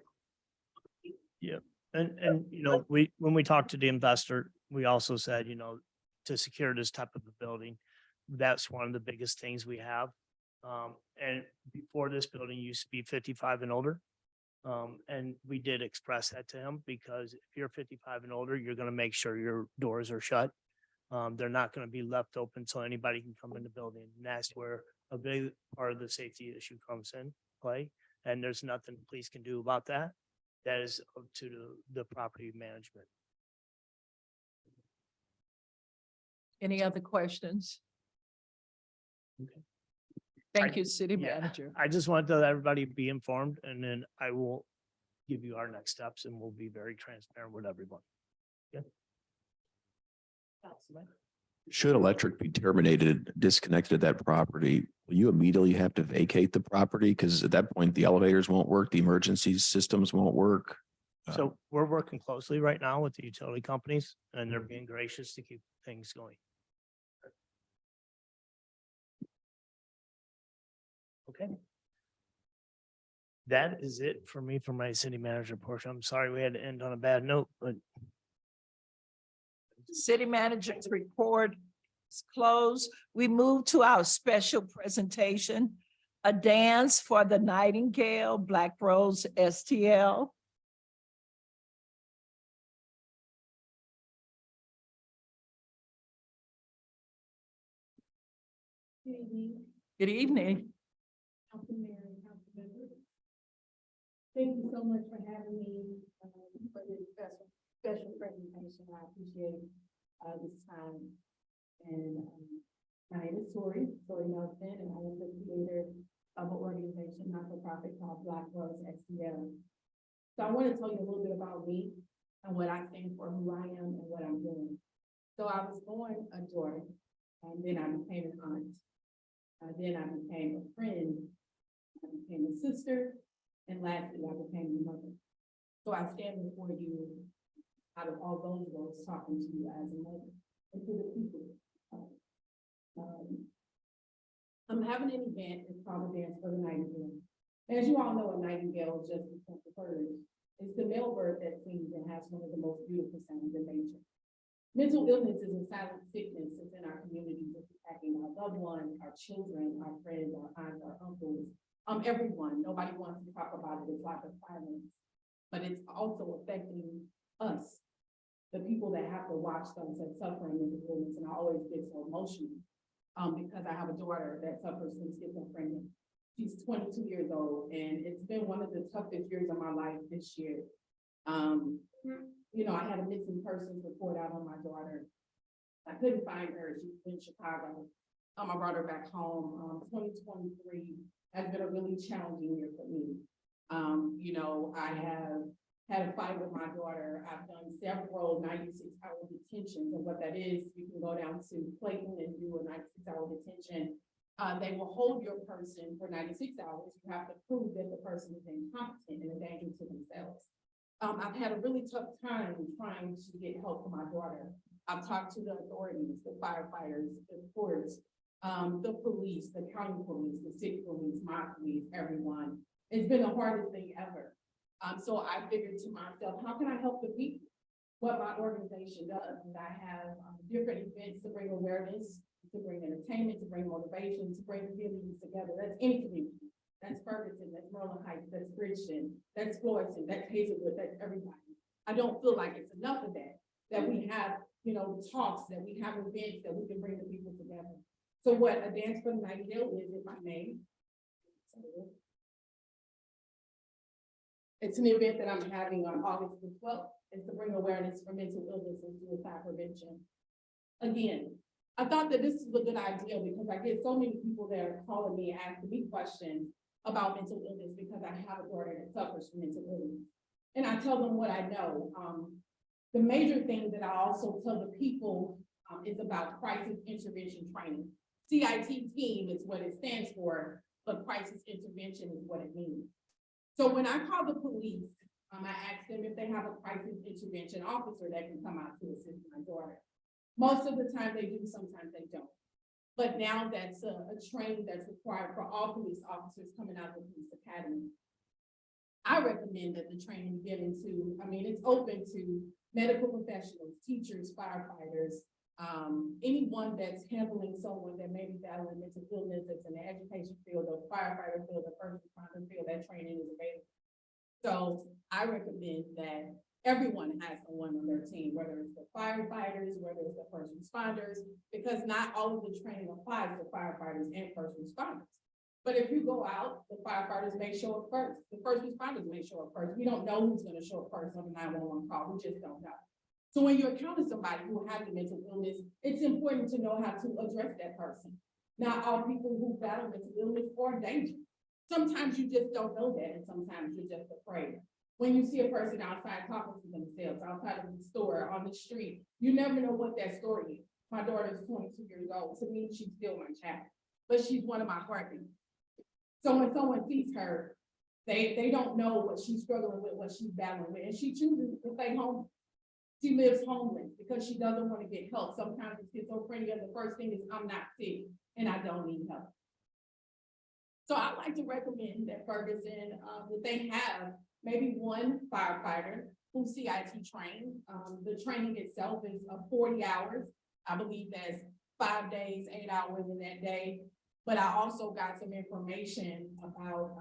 And, you know, when we talked to the investor, we also said, you know, to secure this type of a building, that's one of the biggest things we have. And before, this building used to be 55 and older. And we did express that to him, because if you're 55 and older, you're going to make sure your doors are shut. They're not going to be left open so anybody can come in the building. And that's where a big part of the safety issue comes in play. And there's nothing the police can do about that. That is up to the property management. Any other questions? Okay. Thank you, city Yeah. manager. I just wanted to let everybody be informed, and then I will give you our next steps, and we'll be very transparent with everyone. Should electric be terminated, disconnected at that property, will you immediately have to vacate the property? Because at that point, the elevators won't work, the emergency systems won't work. So we're working closely right now with the utility companies, and they're being gracious to keep things going. Okay. That is it for me for my city manager portion. I'm sorry we had to end on a bad note, but City manager's report is closed. We move to our special presentation, a dance for the Nightingale Black Rose STL. Good evening. Thank you so much for having me for this special presentation. I appreciate this time. And my name is Tori Nelson, and I am the creator of an organization, not-for-profit called Black Rose STL. So I want to tell you a little bit about me and what I stand for, who I am, and what I'm doing. So I was born a daughter, and then I became an aunt. Then I became a friend. I became a sister. And lastly, I became a mother. So I stand before you out of all those roles, talking to you as a mother and to the people. I'm having an event. It's called a Dance for the Nightingale. As you all know, a nightingale is just a bird. It's the male bird that sings and has one of the most beautiful sounds in nature. Mental illness is a silent sickness that's in our community loved ones, our children, our friends, our aunts, our uncles, everyone. Nobody wants to talk about it. It's like a silence, but it's also affecting us, the people that have to watch those that suffering in the illness. And I always get so emotional because I have a daughter that suffers from schizophrenia. She's 22 years old, and it's been one of the toughest years of my life this year. You know, I had a missing persons report out on my daughter. I couldn't find her. She's in Chicago. I brought her back home. 2023 has been a really challenging year for me. You know, I have had a fight with my daughter. I've done several 96-hour detentions, and what that is, you can go down to Clayton and do a 96-hour detention. They will hold your person for 96 hours. You have to prove that the person is incompetent and a danger to themselves. I've had a really tough time trying to get help for my daughter. I've talked to the authorities, the firefighters, the courts, the police, the county police, the city police, my police, everyone. It's been the hardest thing ever. So I figured to myself, how can I help the people? What my organization does, and I have different events to bring awareness, to bring entertainment, to bring motivation, to bring feelings together. That's any community. That's Ferguson, that's Merlin Heights, that's Bridgeton, that's Florissant, that's Hazelwood, that's everybody. I don't feel like it's enough of that we have, you know, talks, that we have events that we can bring the people together. So what A Dance for the Nightingale is, if I may. It's an event that I'm having on August the 12th. It's to bring awareness for mental illness and suicide prevention. Again, I thought that this is a good idea because I get so many people that are calling me, asking me questions about mental illness because I have a daughter that suffers from mental illness. And I tell them what I know. The major thing that I also tell the people is about crisis intervention training. CIT team is what it stands for, but crisis intervention is what it means. So when I call the police, I ask them if they have a crisis intervention officer that can come out to assist my daughter. Most of the time they do, sometimes they don't. But now that's a training that's required for all police officers coming out of the police academy. I recommend that the training be given to, it's open to medical professionals, teachers, firefighters, anyone that's handling someone that may be battling mental illness, that's in the education field, the firefighter field, the first responder field, that training is available. So I recommend that everyone has someone on their team, whether it's the firefighters, whether it's the first responders, because not all of the training applies to firefighters and first responders. But if you go out, the firefighters may show up first. The first responders may show up first. We don't know who's going to show up first on the 911 call. We just don't know. So when you encounter somebody who has a mental illness, it's important to know how to address that person. Not all people who battle mental illness are in danger. Sometimes you just don't know that, and sometimes you're just afraid. When you see a person outside talking to themselves, outside of the store, on the street, you never know what that story is. My daughter is 22 years old. To me, she's still my child, but she's one of my heartbeats. So when someone sees her, they don't know what she's struggling with, what she's battling with, and she chooses to stay home. She lives homeless because she doesn't want to get help. Sometimes it's schizophrenia. The first thing is, I'm not sick and I don't need help. So I'd like to recommend that Ferguson, that they have maybe one firefighter who's CIT trained. The training itself is 40 hours. I believe that's 5 days, 8 hours in that day. But I also got some information about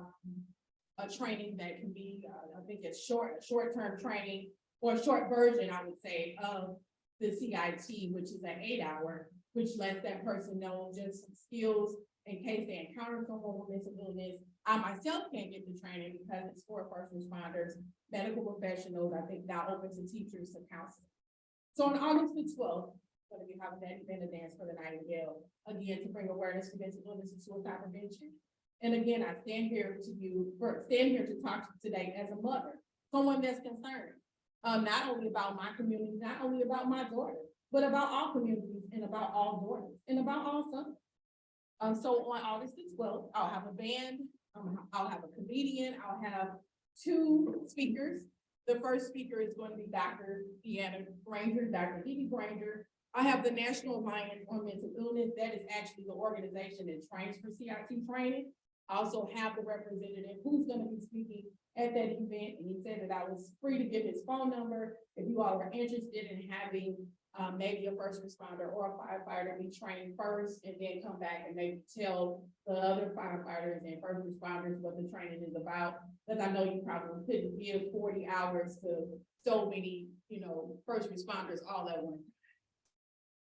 a training that can be, I think it's short-term training, or a short version, I would say, of the CIT, which is an 8-hour, which lets that person know just some skills in case they encounter someone with mental illness. I myself can't get the training because it's for first responders, medical professionals, I think now open to teachers and counselors. So on August the 12th, we're going to be having that event, A Dance for the Nightingale, again, to bring awareness to mental illness and suicide prevention. And again, I stand here to talk to you today as a mother, someone that's concerned, not only about my community, not only about my daughter, but about all communities and about all daughters and about all sons. So on August the 12th, I'll have a band, I'll have a comedian, I'll have 2 speakers. The first speaker is going to be Dr. Deanna Granger, Dr. Edie Granger. I have the National Alliance on Mental Illness. That is actually the organization that trains for CIT training. I also have the representative who's going to be speaking at that event, and he said that I was free to give his phone number if you all are interested in having maybe a first responder or a firefighter be trained first and then come back and maybe tell the other firefighters and first responders what the training is about. Because I know you probably couldn't give 40 hours to so many, first responders all at once.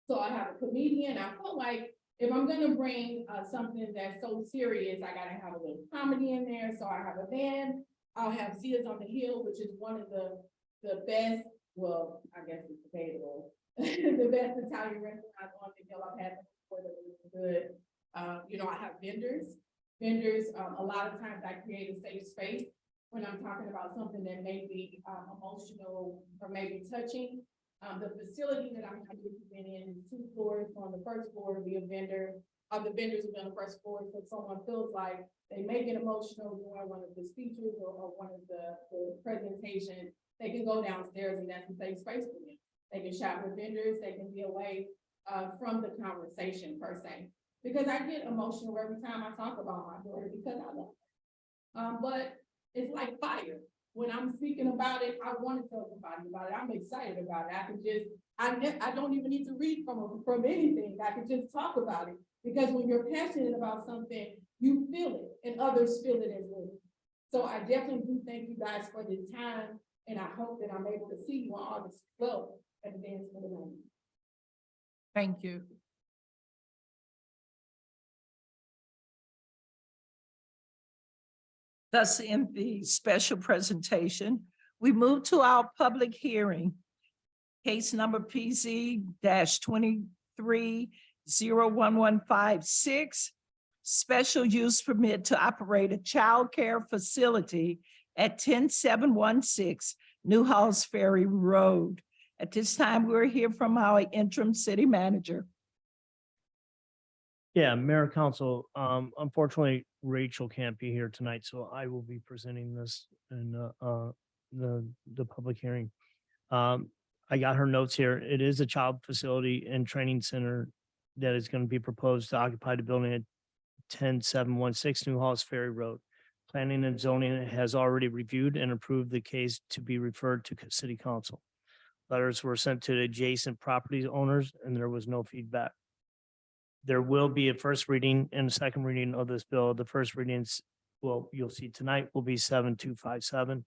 So I have a comedian. I felt like if I'm gonna bring something that's so serious, I gotta have a little comedy in there. So I have a band. I'll have Sears on the Hill, which is one of the best, well, I guess it's debatable, the best Italian restaurants on the hill. I've had them before that were really good. I have vendors. A lot of times I create a safe space when I'm talking about something that may be emotional or maybe touching. The facility that I'm going to be in is 2 floors. On the first floor will be a vendor. The vendors will be on the first floor. So if someone feels like they may get emotional during one of the speeches or one of the presentations, they can go downstairs and that's a safe space for them. They can shop with vendors. They can be away from the conversation per se. Because I get emotional every time I talk about my daughter because I love her. But it's like fire. When I'm speaking about it, I want to tell somebody about it. I'm excited about it. I don't even need to read from anything. I can just talk about it. Because when you're passionate about something, you feel it and others feel it as well. So I definitely do thank you guys for the time. And I hope that I'm able to see you on August 12th at the dance for the night. Thank you. Thus, in the special presentation, we move to our public hearing. Case number PZ-23-011156, special use permit to operate a child care facility at 10716 Newhouse Ferry Road. At this time, we're here from our interim city manager. Yeah, Mayor Council, unfortunately, Rachel can't be here tonight, so I will be presenting this in the public hearing. I got her notes here. It is a child facility and training center that is going to be proposed to occupy the building at 10716 New Halls Ferry Road. Planning and zoning has already reviewed and approved the case to be referred to city council. Letters were sent to the adjacent property owners and there was no feedback. There will be a first reading and a second reading of this bill. The first readings, well, you'll see tonight will be 7257.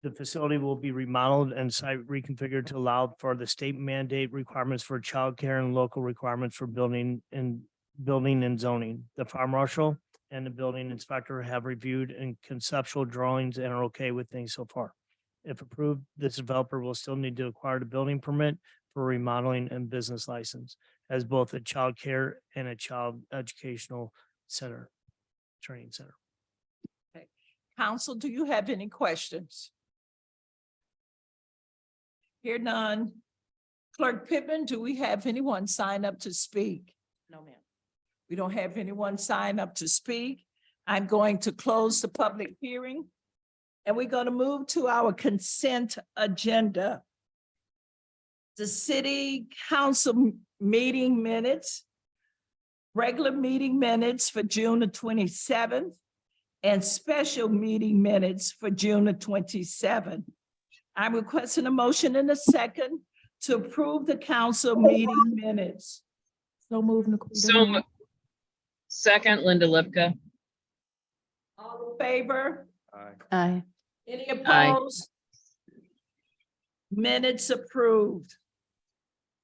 The facility will be remodeled and site reconfigured to allow for the state mandate requirements for childcare and local requirements for building and zoning. The fire marshal and the building inspector have reviewed and conceptual drawings and are okay with things so far. If approved, this developer will still need to acquire the building permit for remodeling and business license as both a child care and a child educational center, training center. Council, do you have any questions? Hear none. Clerk Pittman, do we have anyone sign up to speak? No, ma'am. We don't have anyone sign up to speak. I'm going to close the public hearing. And we're going to move to our consent agenda. The city council meeting minutes, regular meeting minutes for June the 27th, and special meeting minutes for June the 27th. I'm requesting a motion in a second to approve the council meeting minutes. So move, Nicole. So second, Linda Lipka. All in favor? Aye. Any Aye. opposed? Minutes approved.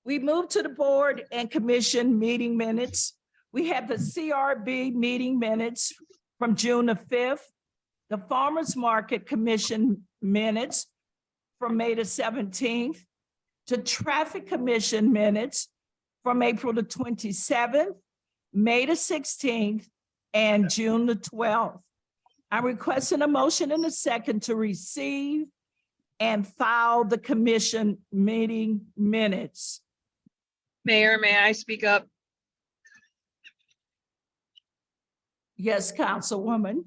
We move to the board and commission meeting minutes. We have the CRB meeting minutes from June the 5th, the Farmers Market Commission minutes from May the 17th, the Traffic Commission minutes from April the 27th, May the 16th, and June the 12th. I'm requesting a motion in a second to receive and file the commission meeting minutes. Mayor, may I speak up? Yes, Councilwoman.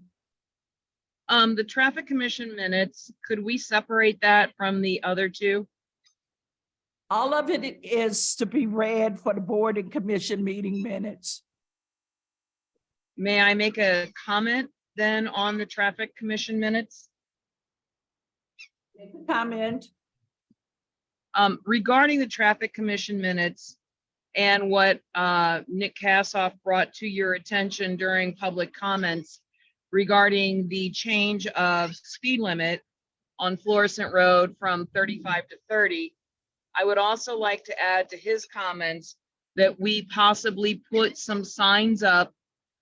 The traffic commission minutes, could we separate that from the other two? All of it is to be read for the board and commission meeting minutes. May I make a comment then on the traffic commission minutes? Comment. Regarding the traffic commission minutes and what Nick Kassoff brought to your attention during public comments regarding the change of speed limit on Florissant Road from 35 to 30, I would also like to add to his comments that we possibly put some signs up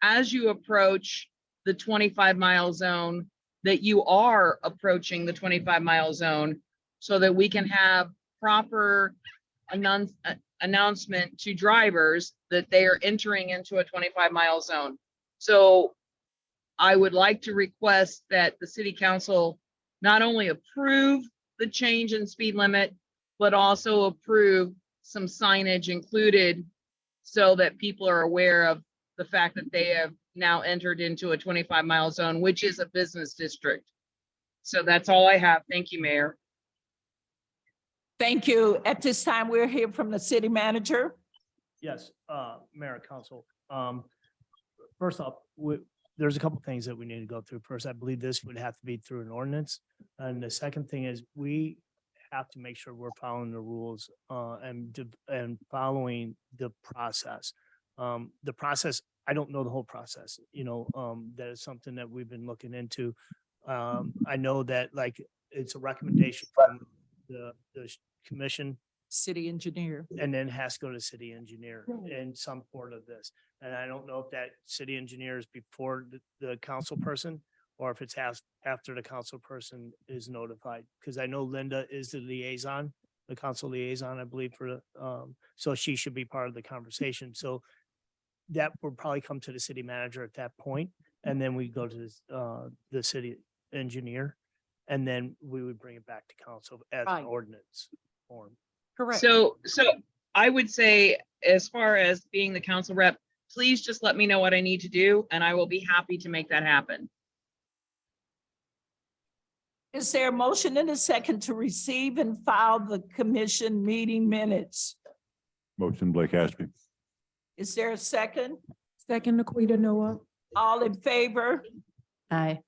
as you approach the 25-mile zone, that you are approaching the 25-mile zone, so that we can have proper announcement to drivers that they are entering into a 25-mile zone. So I would like to request that the city council not only approve the change in speed limit, but also approve some signage included so that people are aware of the fact that they have now entered into a 25-mile zone, which is a business district. So that's all I have. Thank you, Mayor. Thank you. At this time, we'll hear from the city manager. Yes, Mayor and Council. First off, there's a couple things that we need to go through. First, I believe this would have to be through an ordinance. And the second thing is we have to make sure we're following the rules and following the process. The process, I don't know the whole process, that is something that we've been looking into. I know that like it's a recommendation from the commission, City engineer. and then has to go to city engineer in some part of this. And I don't know if that city engineer is before the council person or if it's after the council person is notified. Because I know Linda is the liaison, the council liaison, I believe, for so she should be part of the conversation. So that will probably come to the city manager at that point, and then we go to the city engineer, and then we would bring it back to council as Right. an ordinance form. Correct. So I would say, as far as being the council rep, please just let me know what I need to do, and I will be happy to make that happen. Is there a motion and a second to receive and file the commission meeting minutes? Motion Blake Ashby. Is there a second? Second, Laquita Noah. All in favor? Aye.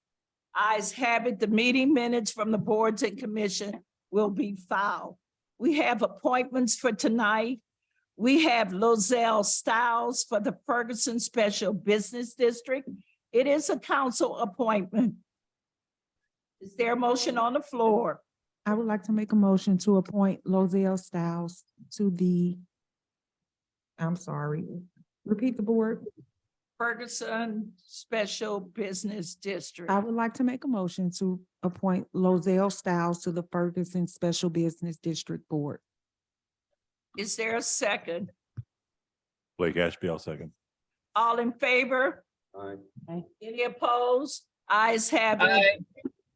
Ayes have it. The meeting minutes from the boards and commission will be filed. We have appointments for tonight. We have Lozelle Stiles for the Ferguson Special Business District. It is a council appointment. Is there a motion on the floor? I would like to make a motion to appoint Lozelle Stiles to the, I'm sorry, repeat the board. Ferguson Special Business District. I would like to make a motion to appoint Lozelle Stiles to the Ferguson Special Business District Board. Is there a second? Blake Ashby, I'll second. All in favor? Aye. Any opposed? Ayes have it.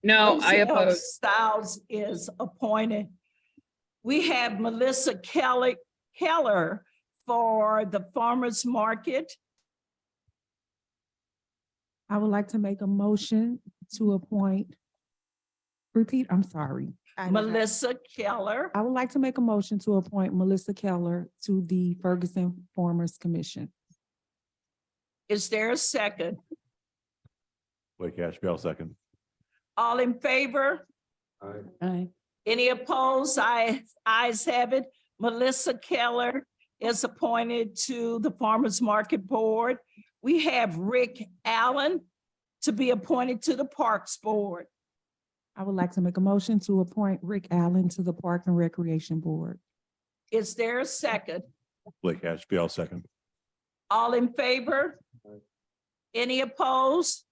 No, I Lozelle oppose. Stiles is appointed. We have Melissa Keller for the farmer's market. I would like to make a motion to appoint, repeat, I'm sorry. Melissa Keller. I would like to make a motion to appoint Melissa Keller to the Ferguson Farmers Commission. Is there a second? Blake Ashby, I'll second. All in favor? Aye. Any opposed? Ayes have it. Melissa Keller is appointed to the Farmers Market Board. We have Rick Allen to be appointed to the Parks Board. I would like to make a motion to appoint Rick Allen to the Park and Recreation Board. Is there a second? Blake Ashby, I'll second. All in favor? Any opposed?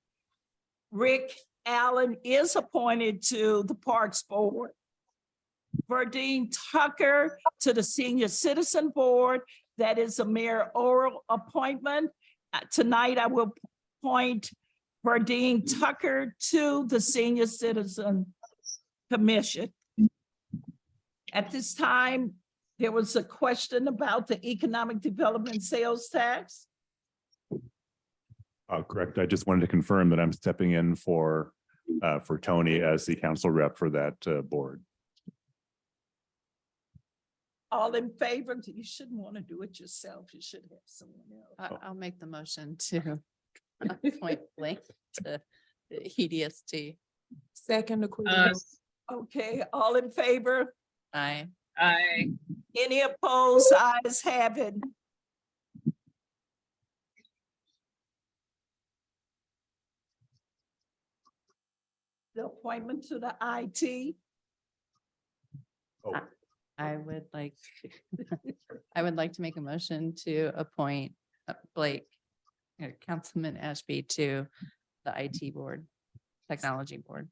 Rick Allen is appointed to the Parks Board. Verdine Tucker to the Senior Citizen Board. That is a mayoral appointment. Tonight, I will appoint Verdine Tucker to the Senior Citizen Commission. At this time, there was a question about the economic development sales tax. Correct. I just wanted to confirm that I'm stepping in for Tony as the council rep for that board. All in favor? You shouldn't want to do it yourself. You should have someone else. I'll make the motion to appoint Blake to the EDST. Second, Laquita. Okay, all in favor? Aye. Aye. Any opposed? Ayes have it. The appointment to the IT. I would like, I would like to make a motion to appoint Blake, Councilman Ashby to the IT board, technology board.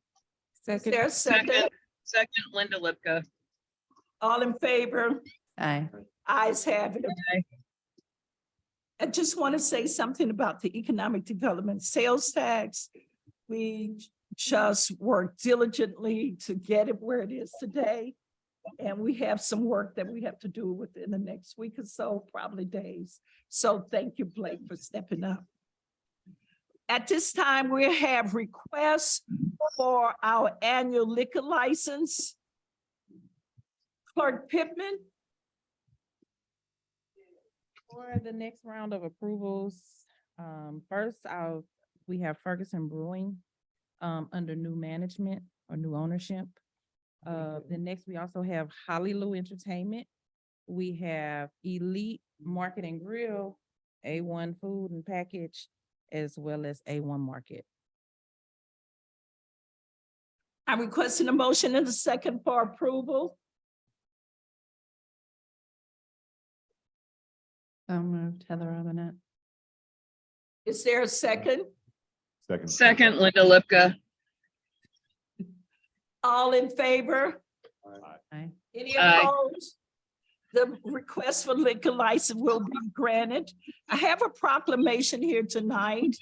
Is Second, there a second? Second, Linda Lipka. All in favor? Aye. Ayes have it. Aye. I just want to say something about the economic development sales tax. We just worked diligently to get it where it is today. And we have some work that we have to do within the next week or so, probably days. So thank you, Blake, for stepping up. At this time, we have requests for our annual liquor license. Clerk Pittman. For the next round of approvals, first we have Ferguson Brewing under new management or new ownership. The next, we also have Hollyloo Entertainment. We have Elite Market and Grill, A1 Food and Package, as well as A1 Market. I'm requesting a motion and a second for approval. So moved, Heather Robinette. Is there a second? Second, Linda Lipka. All in favor? Aye. Any Aye. opposed? The request for liquor license will be granted. I have a proclamation here tonight.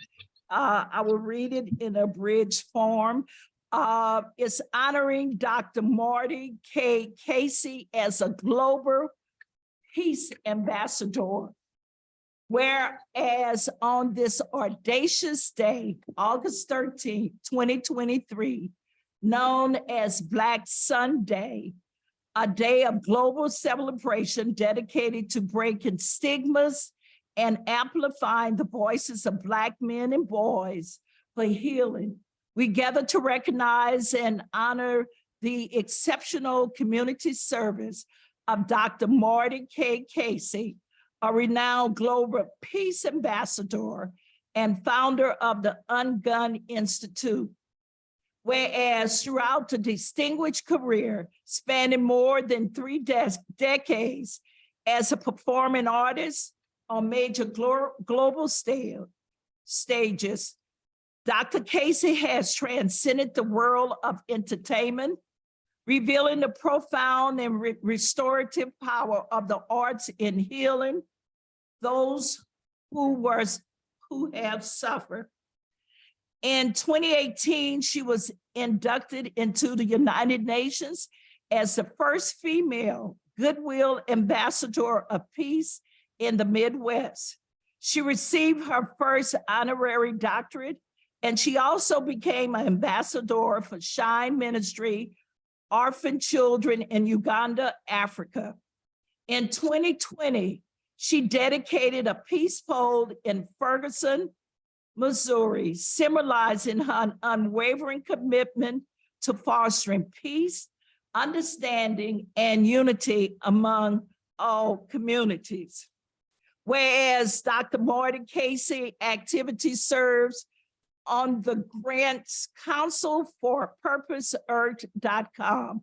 I will read it in abridged form. It's honoring Dr. Marty K. Casey as a global peace ambassador. Whereas on this audacious day, August 13th, 2023, known as Black Sunday, a day of global celebration dedicated to breaking stigmas and amplifying the voices of Black men and boys for healing. We gather to recognize and honor the exceptional community service of Dr. Marty K. Casey, a renowned global peace ambassador and founder of the Ungun Institute. Whereas throughout a distinguished career spanning more than 3 decades as a performing artist on major global stages, Dr. Casey has transcended the world of entertainment, revealing the profound and restorative power of the arts in healing those who have suffered. In 2018, she was inducted into the United Nations as the first female Goodwill Ambassador of Peace in the Midwest. She received her first honorary doctorate, and she also became an ambassador for Shine Ministry, orphan children in Uganda, Africa. In 2020, she dedicated a peace pole in Ferguson, Missouri, symbolizing her unwavering commitment to fostering peace, understanding, and unity among all communities. Whereas Dr. Marty Casey activity serves on the Grants Council for PurposeEarth.com,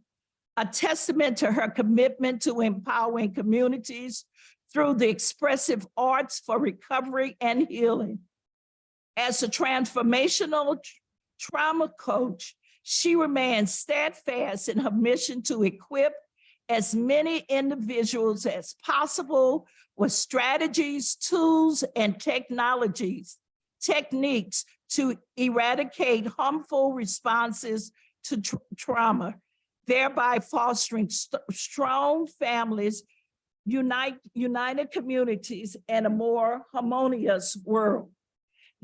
a testament to her commitment to empowering communities through the expressive arts for recovery and healing. As a transformational trauma coach, she remains steadfast in her mission to equip as many individuals as possible with strategies, tools, and techniques to eradicate harmful responses to trauma, thereby fostering strong families, united communities, and a more harmonious world.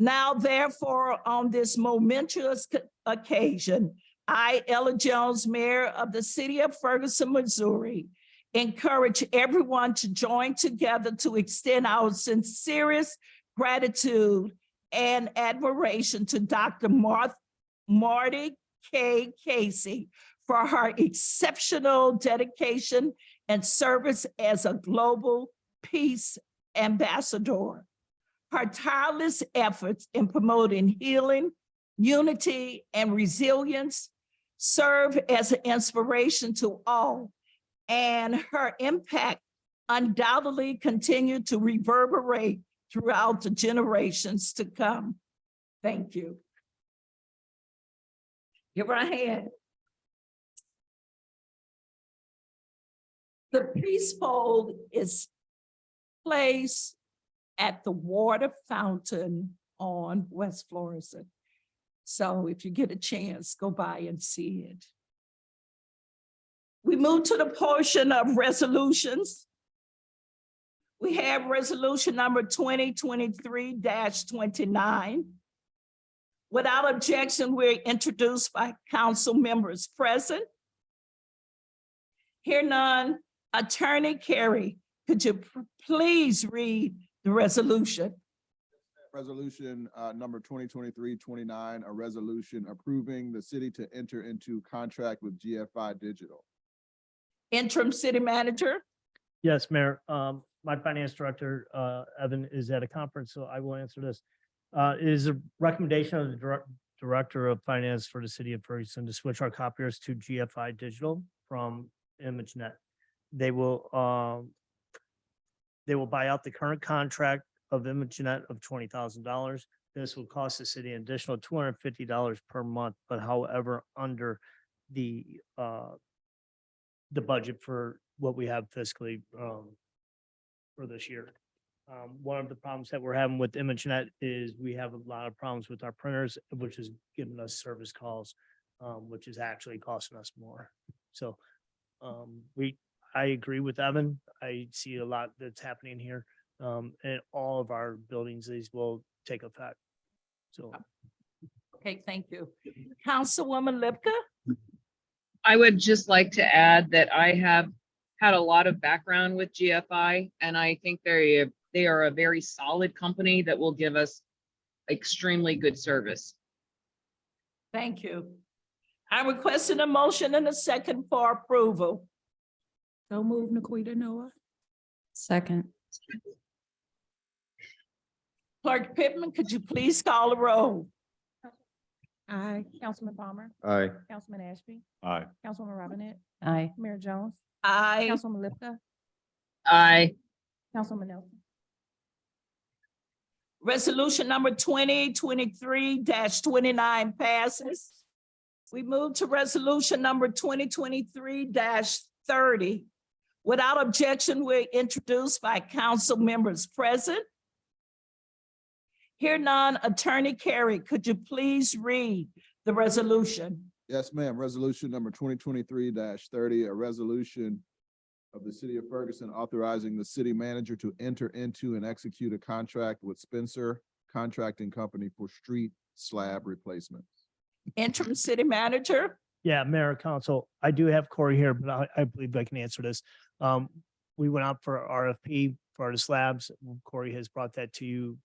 Now, therefore, on this momentous occasion, I, Ella Jones, Mayor of the City of Ferguson, Missouri, encourage everyone to join together to extend our sincerest gratitude and admiration to Dr. Marty K. Casey for her exceptional dedication and service as a global peace ambassador. Her tireless efforts in promoting healing, unity, and resilience serve as an inspiration to all, and her impact undoubtedly continue to reverberate throughout the generations to come. Thank you. Give her a hand. The Peace Bowl is placed at the water fountain on West Florissant. So if you get a chance, go by and see it. We move to the portion of resolutions. We have resolution number 2023-29. Without objection, we're introduced by council members present. Hear none. Attorney Carey, could you please read the resolution? Resolution number 2023-29, a resolution approving the city to enter into contract with GFI Digital. Interim City Manager. Yes, Mayor. My finance director, Evan, is at a conference, so I will answer this. It is a recommendation of the Director of Finance for the city of Ferguson to switch our copiers to GFI Digital from ImageNet. They will buy out the current contract of ImageNet of $20,000. This will cost the city an additional $250 per month, but however, under the budget for what we have fiscally for this year. One of the problems that we're having with ImageNet is we have a lot of problems with our printers, which is giving us service calls, which is actually costing us more. So I agree with Evan. I see a lot that's happening here. And all of our buildings, these will take effect. So. Okay, thank you. Councilwoman Lipka. I would just like to add that I have had a lot of background with GFI, and I think they are a very solid company that will give us extremely good service. Thank you. I requested a motion and a second for approval. So move, Naquita Noah. Second. Clerk Pittman, could you please call the roll? Aye. Councilman Palmer, Aye. Councilman Ashby, Aye. Councilwoman Robinette, Aye. Mayor Jones, Aye. Councilwoman Lipka, Aye. Councilman Nelson. Resolution number 2023-29 passes. We move to resolution number 2023-30. Without objection, we're introduced by council members present. Hear none. Attorney Carey, could you please read the resolution? Yes, ma'am. Resolution number 2023-30, a resolution of the city of Ferguson authorizing the city manager to enter into and execute a contract with Spencer Contracting Company for street slab replacements. Interim City Manager. Yeah, Mayor, Council, I do have Corey here, but I believe I can answer this. We went out for RFP for the slabs. Corey has brought that to you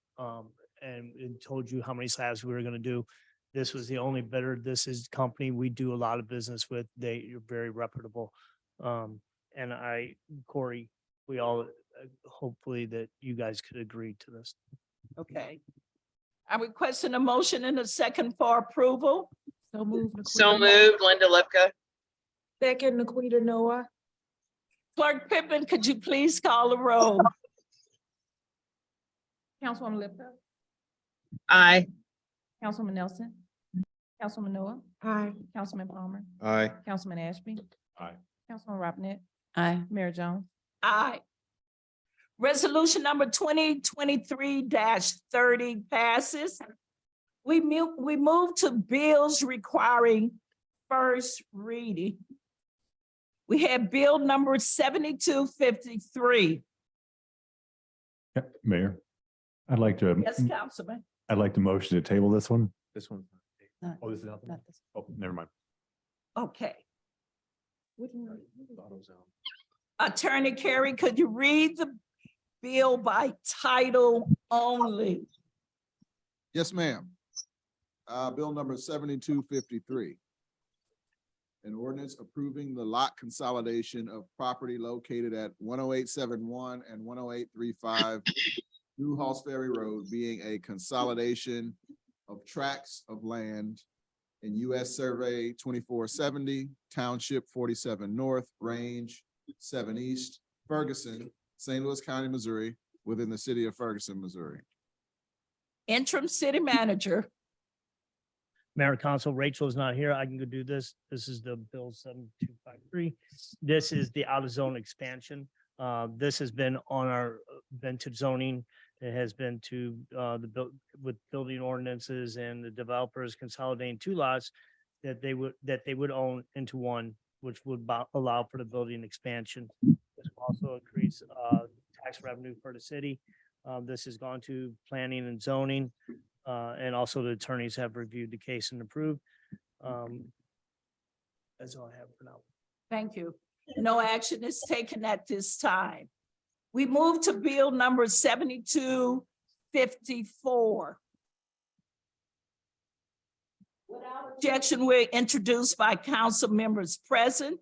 and told you how many slabs we were going to do. This was the only bidder. This is the company we do a lot of business with. They're very reputable. And Corey, we all hopefully that you guys could agree to this. Okay. I'm requesting a motion and a second for approval. So move. So moved, Linda Lipka. Second, Naquita Noah. Clerk Pittman, could you please call the roll? Councilwoman Lipka, Aye. Councilman Nelson, Councilman Noah, Aye. Councilman Palmer, Aye. Councilman Ashby, Aye. Councilwoman Robinette, Aye. Mayor Jones. Aye. Resolution number 2023-30 passes. We move to bills requiring first reading. We have bill number 7253. Mayor, I'd like to. Yes, Councilman. I'd like to motion to table this one. This one. Not- Oh, this is not. not this. Oh, never mind. Okay. Attorney Carey, could you read the bill by title only? Yes, ma'am. Bill number 7253. An ordinance approving the lot consolidation of property located at 10871 and 10835 New Halls Ferry Road, being a consolidation of tracts of land in US Survey 2470, Township 47 North, Range 7 East, Ferguson, St. Louis County, Missouri, within the city of Ferguson, Missouri. Interim City Manager. Mayor and Council, Rachel is not here. I can go do this. This is the Bill 7253. This is the out of zone expansion. This has been on our, been to zoning. It has been to with building ordinances and the developers consolidating two lots that they would own into one, which would allow for the building expansion. This will also increase tax revenue for the city. This has gone to planning and zoning. And also the attorneys have reviewed the case and approved. That's all I have for now. Thank you. No action is taken at this time. We move to Bill number 7254. Without objection, we're introduced by council members present.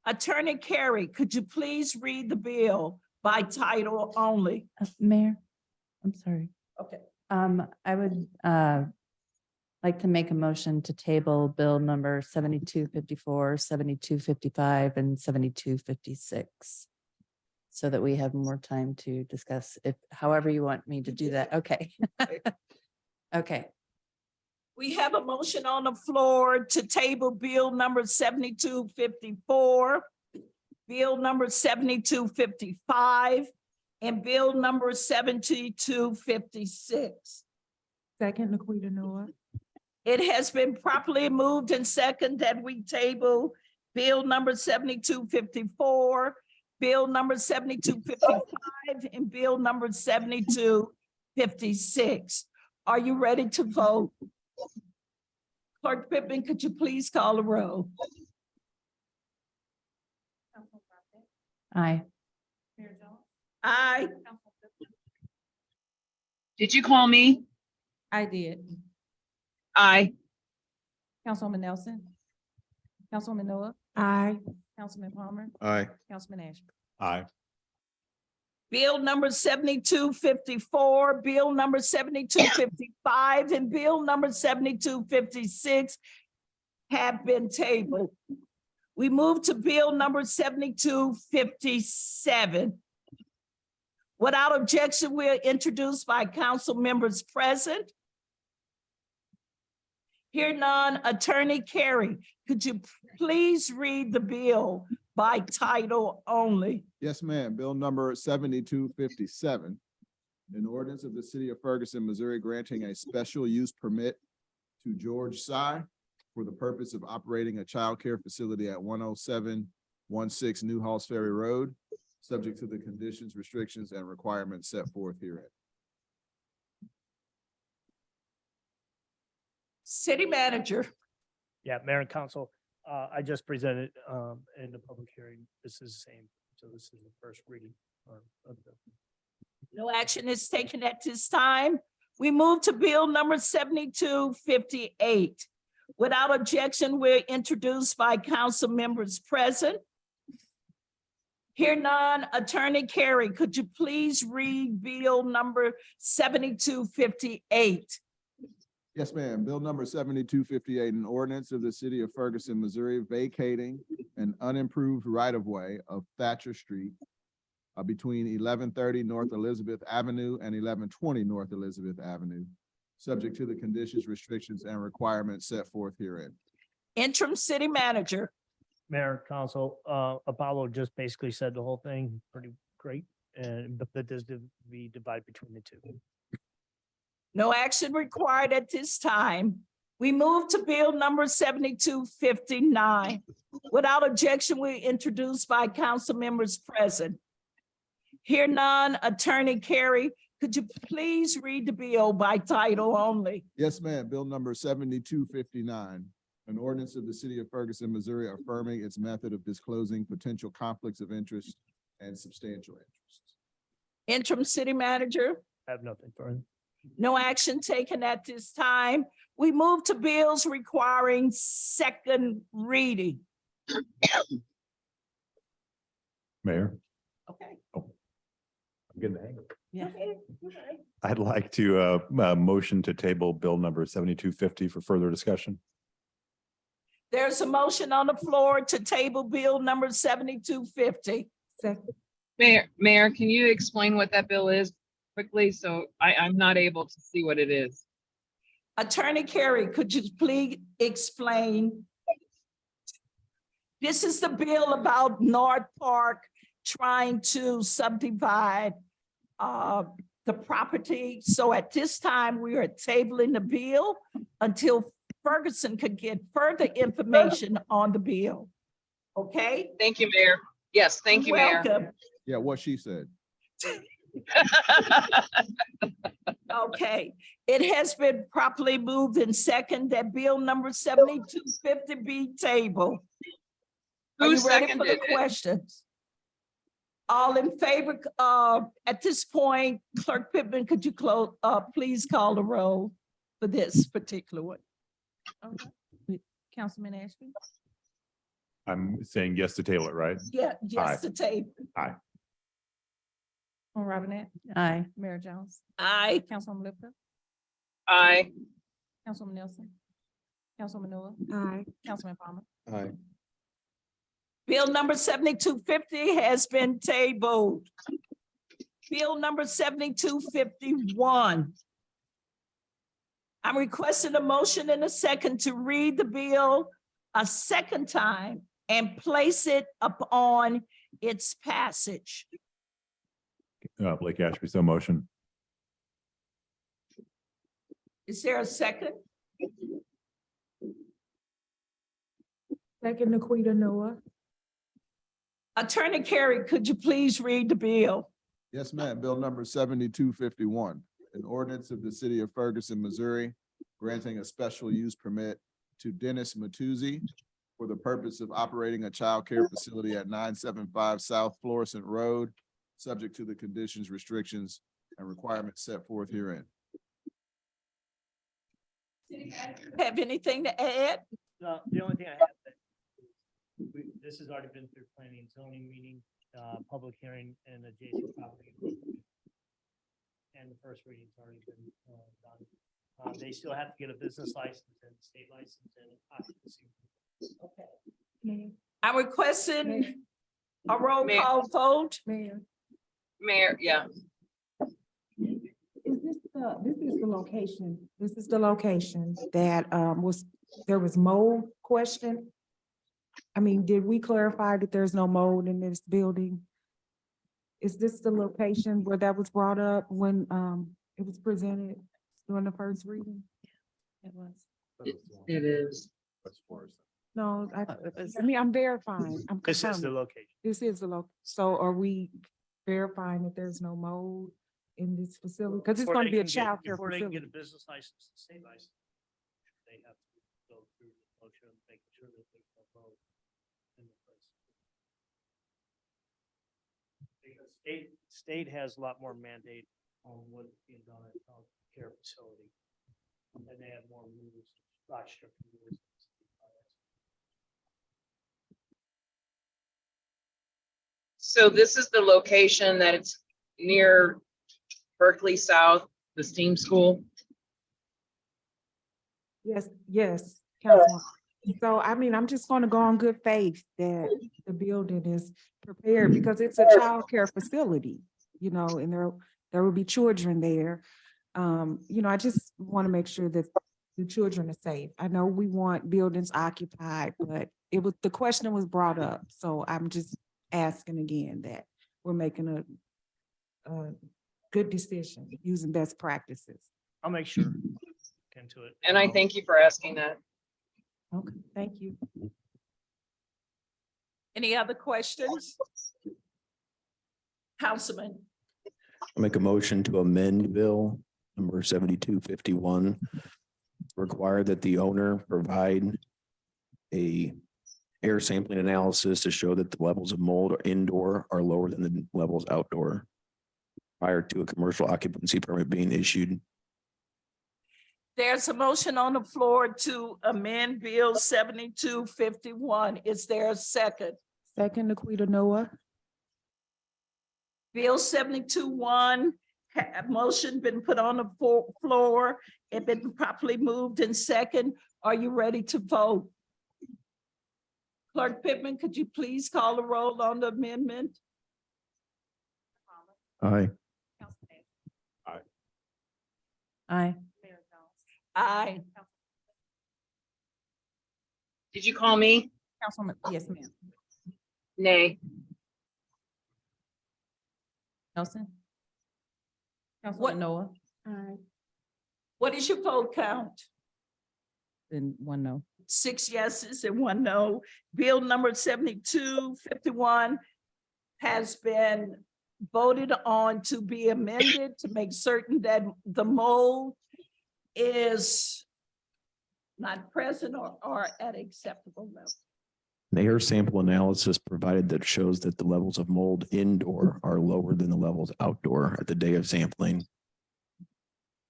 Attorney Carey, could you please read the bill by title only? Mayor, I'm sorry. Okay. I would like to make a motion to table bill number 7254, 7255, and 7256. So that we have more time to discuss if, however you want me to do that. Okay. Okay. We have a motion on the floor to table bill number 7254, bill number 7255, and bill number 7256. Second, Laquita Noah. It has been properly moved and second that we table bill number 7254, bill number 7255, and bill number 7256. Are you ready to vote? Clerk Pittman, could you please call the roll? Aye. Aye. Did you call me? I did. Aye. Councilwoman Nelson. Councilwoman Noah. Aye. Councilman Palmer. Aye. Councilman Ashby. Aye. Bill number 7254, bill number 7255, and bill number 7256 have been tabled. We move to bill number 7257. Without objection, we are introduced by council members present. Hear none, Attorney Carey, could you please read the bill by title only? Yes, ma'am. Bill number 7257. An ordinance of the city of Ferguson, Missouri, granting a special use permit to George Sy for the purpose of operating a child care facility at 10716 New Halls Ferry Road, subject to the conditions, restrictions, and requirements set forth herein. City Manager. Yeah, Mayor and Council, I just presented in the public hearing. This is the same. So this is the first reading. Of the No action is taken at this time. We move to bill number 7258. Without objection, we're introduced by council members present. Hear none, Attorney Carey, could you please read bill number 7258? Yes, ma'am. Bill number 7258, an ordinance of the city of Ferguson, Missouri, vacating an unimproved right-of-way of Thatcher Street between 1130 North Elizabeth Avenue and 1120 North Elizabeth Avenue, subject to the conditions, restrictions, and requirements set forth herein. Interim City Manager. Mayor, Council, Apollo just basically said the whole thing, pretty great. And but this to be divided between the two. No action required at this time. We move to bill number 7259. Without objection, we're introduced by council members present. Hear none, Attorney Carey, could you please read the bill by title only? Yes, ma'am. Bill number 7259, an ordinance of the city of Ferguson, Missouri, affirming its method of disclosing potential conflicts of interest and substantial interests. Interim City Manager. I have nothing for him. No action taken at this time. We move to bills requiring second reading. Mayor, Okay. I'm getting the hang of it. Yeah. I'd like to motion to table bill number 7250 for further discussion. There's a motion on the floor to table bill number 7250. Second, Mayor, can you explain what that bill is quickly? So I'm not able to see what it is. Attorney Carey, could you please explain? This is the bill about North Park trying to subdivide the property. So at this time, we are tabling the bill until Ferguson could get further information on the bill. Okay? Thank you, Mayor. Yes, thank you, Mayor. Welcome. Yeah, what she said. Okay, it has been properly moved and second that bill number 7250 be tabled. Are Who you ready for the seconded it? questions? All in favor, at this point, Clerk Pittman, could you please call the roll for this particular one? Okay. Councilman Ashby, I'm saying yes to table it, right? Yeah, yes, Aye. the table. on Robinette, Aye. Mayor Jones, Aye. Councilwoman Lipka, Aye. Councilwoman Nelson, Councilwoman Noah, aye. Councilman Palmer. Aye. Bill number 7250 has been tabled. Bill number 7251. I'm requesting a motion in a second to read the bill a second time and place it upon its passage. Blake Ashby, so motion. Is there a second? Second, Naquita Noah. Attorney Carey, could you please read the bill? Yes, ma'am. Bill number 7251, an ordinance of the city of Ferguson, Missouri, granting a special use permit to Dennis Matuzzi for the purpose of operating a child care facility at 975 South Florissant Road, subject to the conditions, restrictions, and requirements set forth herein. Have anything to add? No, the only thing I have, this has already been through planning and zoning meeting, public hearing and adjacent property. And the first reading's already been done. They still have to get a business license and state license and occupancy. Okay. I'm requesting a roll Mayor. call vote. Mayor. Mayor, yeah. Is this the location? This is the location that there was mold question? I mean, did we clarify that there's no mold in this building? Is this the location where that was brought up when it was presented during the first reading? It was. It is. No, It was- I mean, I'm verifying. I'm This is the confirming. location. This is the so are we verifying that there's no mold in this facility? Because it's Before going they to be a can get- child care Before they can get a facility. business license, and state license, they have to go through the motion, making sure that there's no vote in the place. Because state has a lot more mandate on what is being done at child care facility. And they have more rules, lot stricter rules. So this is the location that it's near Berkeley South, the STEAM school. Yes, Councilwoman. So, I mean, I'm just going to go on good faith that the building is prepared because it's a child care facility, and there will be children there. I just want to make sure that the children are safe. I know we want buildings occupied, but the question was brought up. So I'm just asking again that we're making a good decision using best practices. I'll make sure. Into it. And I thank you for asking that. Okay, thank you. Any other questions? Councilman, I make a motion to amend bill number 7251. Require that the owner provide a air sampling analysis to show that the levels of mold indoor are lower than the levels outdoor prior to a commercial occupancy permit being issued There's a motion on the floor to amend Bill 7251. Is there a second? Second, Naquita Noah. Bill 72-1, motion been put on the floor. It been properly moved and second. Are you ready to vote? Clerk Pittman, could you please call the roll on the amendment? Aye. Aye. Aye. Did you call me? Councilman, yes, ma'am. Nay. Nelson? What- Councilman Noah? What is your vote count? Then one no. 6 yeses and 1 no. Bill number 7251 has been voted on to be amended to make certain that the mold is not present or at acceptable level. The air sample analysis provided that shows that the levels of mold indoor are lower than the levels outdoor at the day of sampling.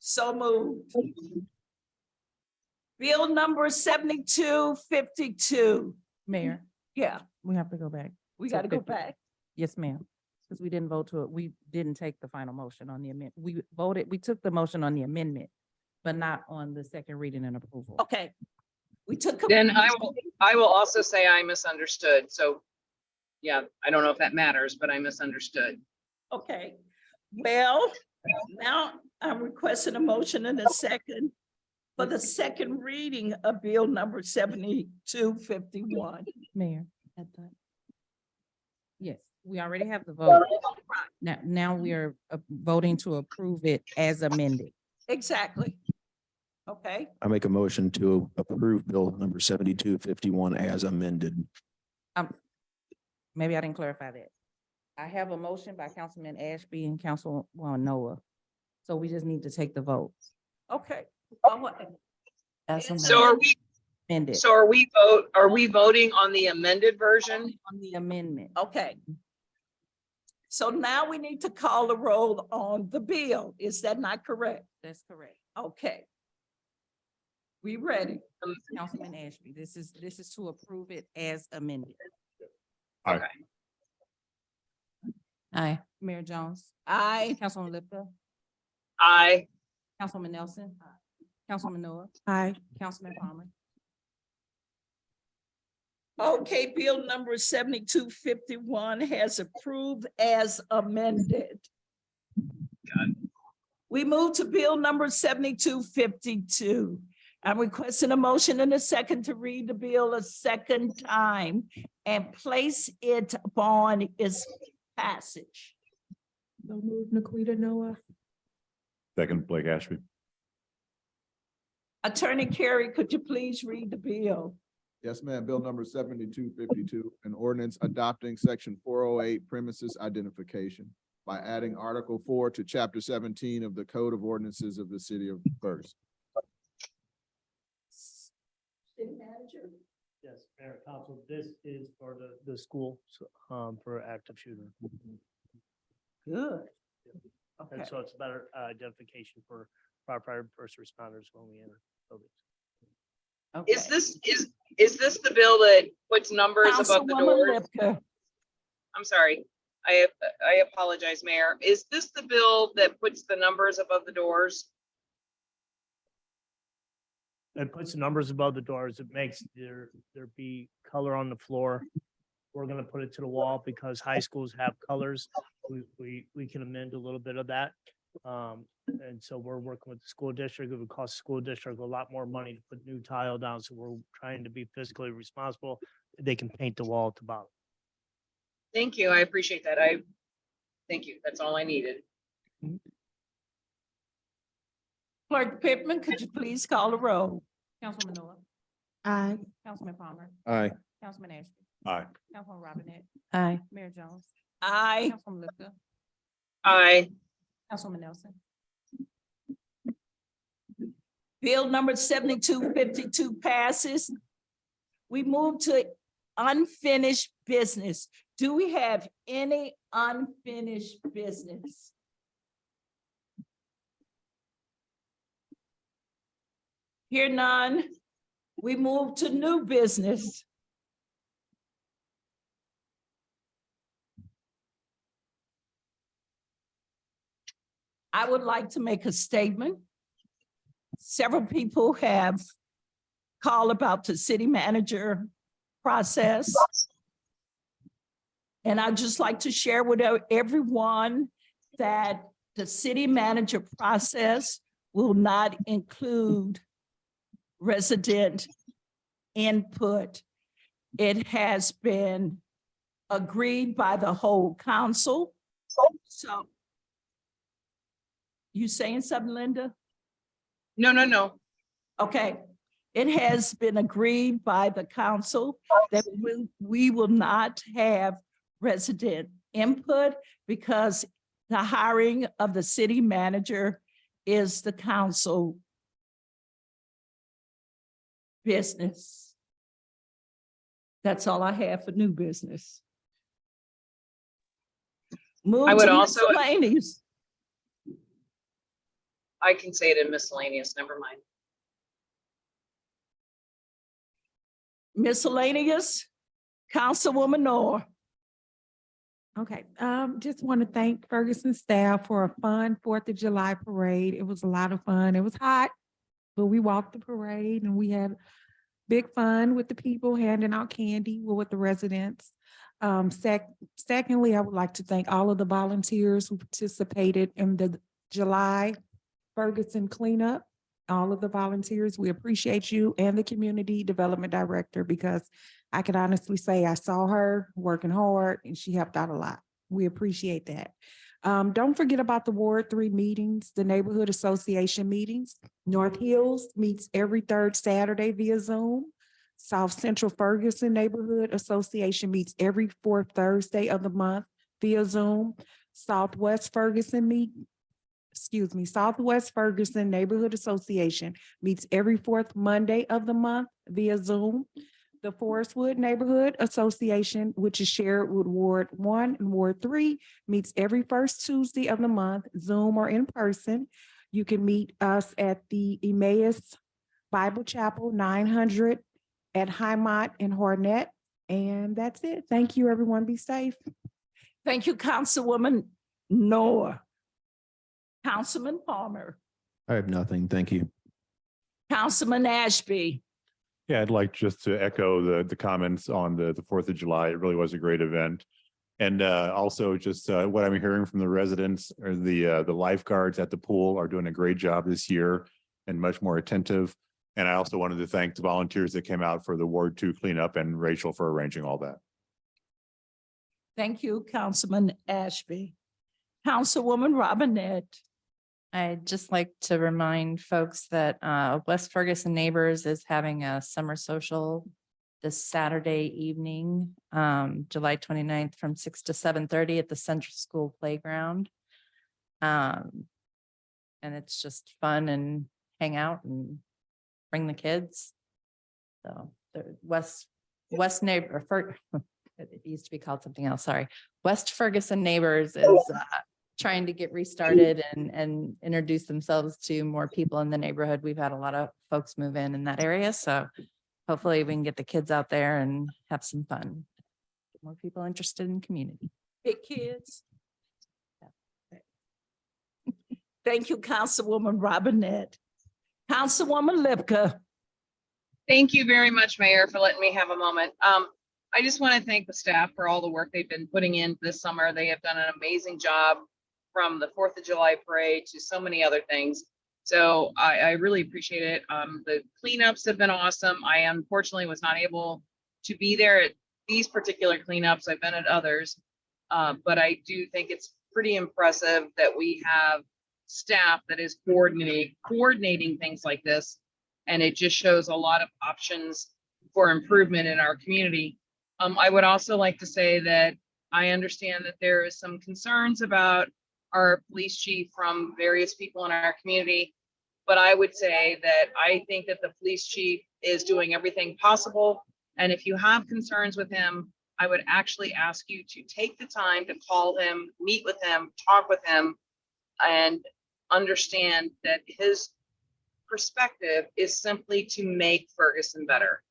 So moved. Bill number 7252. Mayor, Yeah, we have to go back. we So got to go 50. back. Yes, ma'am. Because we didn't vote to it. We didn't take the final motion on the amendment. We voted, we took the motion on the amendment, but not on the second reading and approval. Okay. We took. Then I will also say I misunderstood. So, yeah, I don't know if that matters, but I misunderstood. Okay, well, now I'm requesting a motion in a second for the second reading of Bill number 7251. Mayor. Yes, we already have the vote. Now we are voting to approve it as amended. Exactly. Okay, I make a motion to approve bill number 7251 as amended. Maybe I didn't clarify that. I have a motion by Councilman Ashby and Councilwoman Noah. So we just need to take the vote. okay. So are we, Amended are we voting on the amended version? on the amendment. Okay. So now we need to call the roll on the bill. Is that not correct? That's correct. Okay. We ready? Councilman Ashby, this is to approve it as amended. Aye. Okay. Aye. Mayor Jones, Aye. Councilman Lipka, Aye. Councilman Nelson, Councilman Noah, Aye. Councilman Palmer. Okay, bill number 7251 has approved as amended. We move to bill number 7252. I'm requesting a motion and a second to read the bill a second time and place it upon its passage. So move, Naquita Noah. Second, Blake Ashby. Attorney Carey, could you please read the bill? Yes, ma'am. Bill number 7252, an ordinance adopting section 408 premises identification by adding Article 4 to Chapter 17 of the Code of Ordinances of the City of Ferguson. City manager. Yes, Mayor, Council, this is for the school, for active shooter. Good. Okay. And so it's better identification for firefighter first responders when we enter buildings. Is this the bill that puts numbers above the Councilwoman doors? Lipka. I'm sorry. I apologize, Mayor. Is this the bill that puts the numbers above the doors? It puts numbers above the doors. It makes there be color on the floor. We're gonna put it to the wall because high schools have colors. We can amend a little bit of that. And so we're working with the school district. It would cost the school district a lot more money to put new tile down. So we're trying to be fiscally responsible. They can paint the wall at the bottom. Thank you. I appreciate that. Thank you. That's all I needed. Clerk Pittman, could you please call the roll? Councilman Noah, Aye. Councilman Palmer, Aye. Councilman Ashby, Aye. Councilman Robinette, Aye. Mayor Jones, Aye. Councilman Lipka, Aye. Councilman Nelson. Bill number 7252 passes. We move to unfinished business. Do we have any unfinished business? Hear none. We move to new business. I would like to make a statement. Several people have called about the city manager process. And I'd just like to share with everyone that the city manager process will not include resident input. It has been agreed by the whole council. So you saying something, Linda? No. Okay. It has been agreed by the council that we will not have resident input because the hiring of the city manager is the council business. That's all I have for new business. Move I would to also- miscellaneous. I can say it in miscellaneous, never mind. Miscellaneous, Councilwoman Noor. Okay, just want to thank Ferguson staff for a fun 4th of July parade. It was a lot of fun. It was hot, but we walked the parade and we had big fun with the people handing out candy with the residents. Secondly, I would like to thank all of the volunteers who participated in the July Ferguson cleanup. All of the volunteers, we appreciate you and the community development director because I can honestly say I saw her working hard and she helped out a lot. We appreciate that. Don't forget about the Ward 3 meetings, the neighborhood association meetings. North Hills meets every 3rd Saturday via Zoom. South Central Ferguson Neighborhood Association meets every 4th Thursday of the month via Zoom. Southwest Ferguson Neighborhood Association meets every 4th Monday of the month via Zoom. The Forestwood Neighborhood Association, which is shared with Ward 1 and Ward 3, meets every 1st Tuesday of the month, Zoom or in person. You can meet us at the Emmaus Bible Chapel 900 at Highmont and Hornet. And that's it. Thank you, everyone. Be safe. Thank you, Councilwoman Noor. Councilman Palmer, I have nothing. Thank you. Councilman Ashby. Yeah, I'd like just to echo the comments on the 4th of July. It really was a great event. And also just what I'm hearing from the residents or the lifeguards at the pool are doing a great job this year and much more attentive. And I also wanted to thank the volunteers that came out for the Ward 2 cleanup and Rachel for arranging all that. Thank you, Councilman Ashby. Councilwoman Robinette. I'd just like to remind folks that West Ferguson Neighbors is having a summer social this Saturday evening, July 29th from 6 to 7:30 at the Central School Playground. And it's just fun and hang out and bring the kids. So the West Neighbor, it used to be called something else, sorry. West Ferguson Neighbors is trying to get restarted and introduce themselves to more people in the neighborhood. We've had a lot of folks move in that area. So hopefully we can get the kids out there and have some fun. Get more people interested in community. Big kids. Thank you, Councilwoman Robinette. Councilwoman Lipka. Thank you very much, Mayor, for letting me have a moment. I just want to thank the staff for all the work they've been putting in this summer. They have done an amazing job from the 4th of July parade to so many other things. So I really appreciate it. The cleanups have been awesome. I unfortunately was not able to be there at these particular cleanups. I've been at others, but I do think it's pretty impressive that we have staff that is coordinating things like this. And it just shows a lot of options for improvement in our community. I would also like to say that I understand that there is some concerns about our police chief from various people in our community. But I would say that I think that the police chief is doing everything possible. And if you have concerns with him, I would actually ask you to take the time to call him, meet with him, talk with him, and understand that his perspective is simply to make Ferguson better.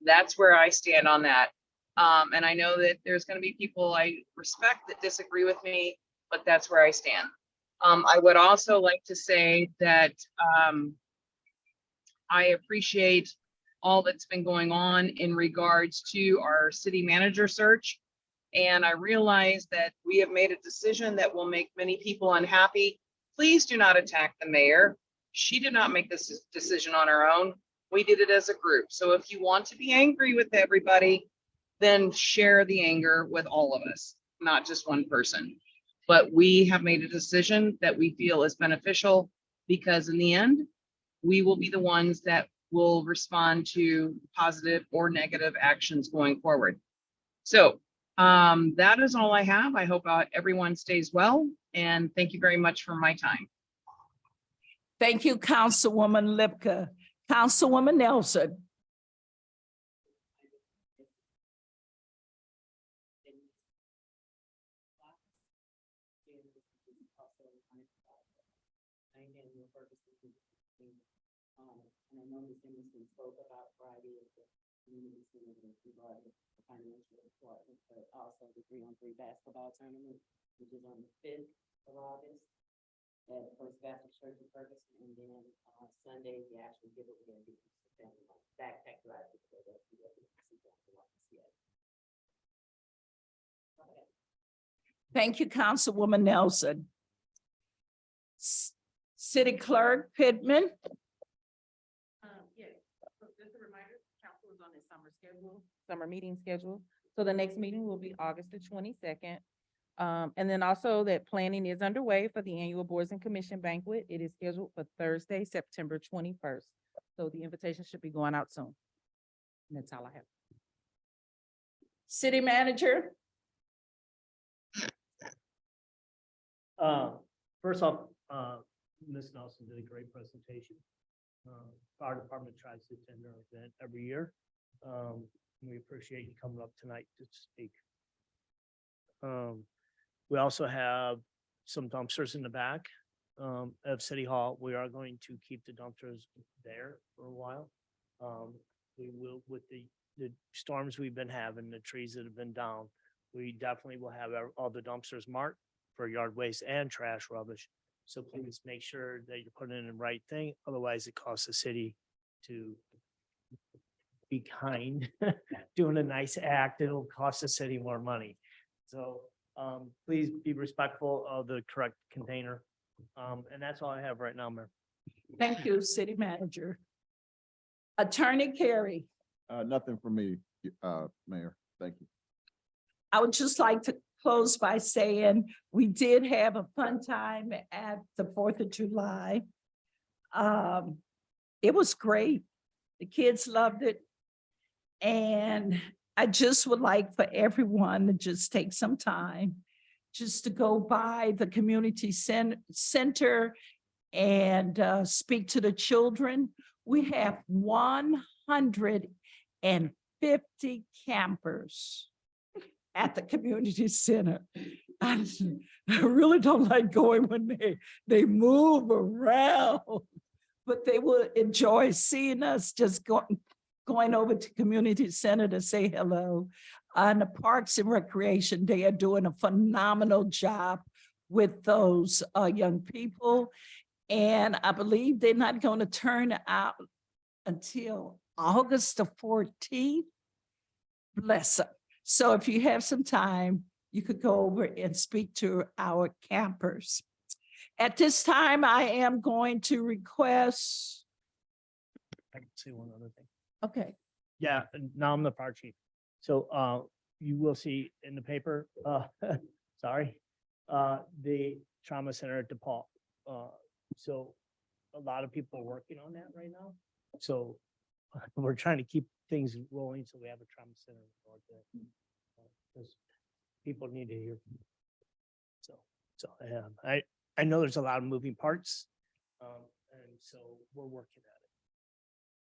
That's where I stand on that. And I know that there's going to be people I respect that disagree with me, but that's where I stand. I would also like to say that I appreciate all that's been going on in regards to our city manager search. And I realize that we have made a decision that will make many people unhappy. Please do not attack the mayor. She did not make this decision on her own. We did it as a group. So if you want to be angry with everybody, then share the anger with all of us, not just one person. But we have made a decision that we feel is beneficial, because in the end, we will be the ones that will respond to positive or negative actions going forward. So that is all I have. I hope everyone stays well, and thank you very much for my time. Thank you, Councilwoman Lipka. Councilwoman Nelson. And I know Ms. Emerson spoke about Friday at the community center regarding the financial department, but also the 3-on-3 basketball tournament, which is on the 5th of August at First Baptist Church in Ferguson, and then Sunday, the actual giveaway will be backpack drive. Thank you, Councilwoman Nelson. City Clerk Pittman. Yes, so just a reminder, council is on its summer meeting schedule. So the next meeting will be August the 22nd. And then also that planning is underway for the annual Boards and Commission banquet. It is scheduled for Thursday, September 21st. So the invitation should be going out soon. And that's all I have. City Manager. First off, Ms. Nelson did a great presentation. Fire department tries to attend our event every year. We appreciate you coming up tonight to speak. We also have some dumpsters in the back of City Hall. We are going to keep the dumpsters there for a while. We will, with the storms we've been having, the trees that have been down, we definitely will have all the dumpsters marked for yard waste and trash rubbish. So please make sure that you're putting in the right thing. Otherwise, it costs the city to be kind, doing a nice act. It'll cost the city more money. So please be respectful of the correct container. And that's all I have right now, Mayor. Thank you, City Manager. Attorney Carey. Nothing for me, Mayor. Thank you. I would just like to close by saying we did have a fun time at the 4th of July. It was great. The kids loved it. And I just would like for everyone to just take some time just to go by the community center and speak to the children. We have 150 campers at the community center. I really don't like going when they move around, but they will enjoy seeing us just going over to community center to say hello. On the Parks and Recreation, they are doing a phenomenal job with those young people. And I believe they're not going to turn out until August the 14th. Bless them. So if you have some time, you could go over and speak to our campers. At this time, I am going to request. I can say one other thing. Okay. Yeah, and now I'm the fire chief. So you will see in the paper, sorry, the trauma center at DePaul. So a lot of people are working on that right now. So we're trying to keep things rolling. So we have a trauma center. Because people need to hear. So I know there's a lot of moving parts. And so we're working at it.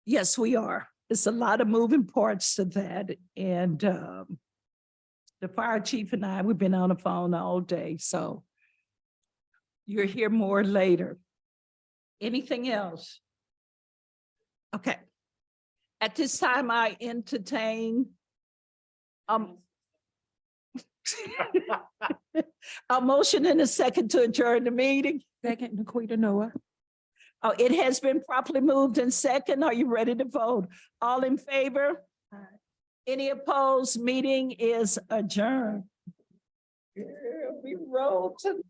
Yes, we are. It's a lot of moving parts to that. And the fire chief and I, we've been on the phone all day. So you'll hear more later. Anything else? Okay. At this time, I entertain a motion and a second to adjourn the meeting. Second, Naquita Noah. Oh, it has been properly moved in second. Are you ready to vote? All in favor? Any opposed? Meeting is adjourned. Yeah, we rolled to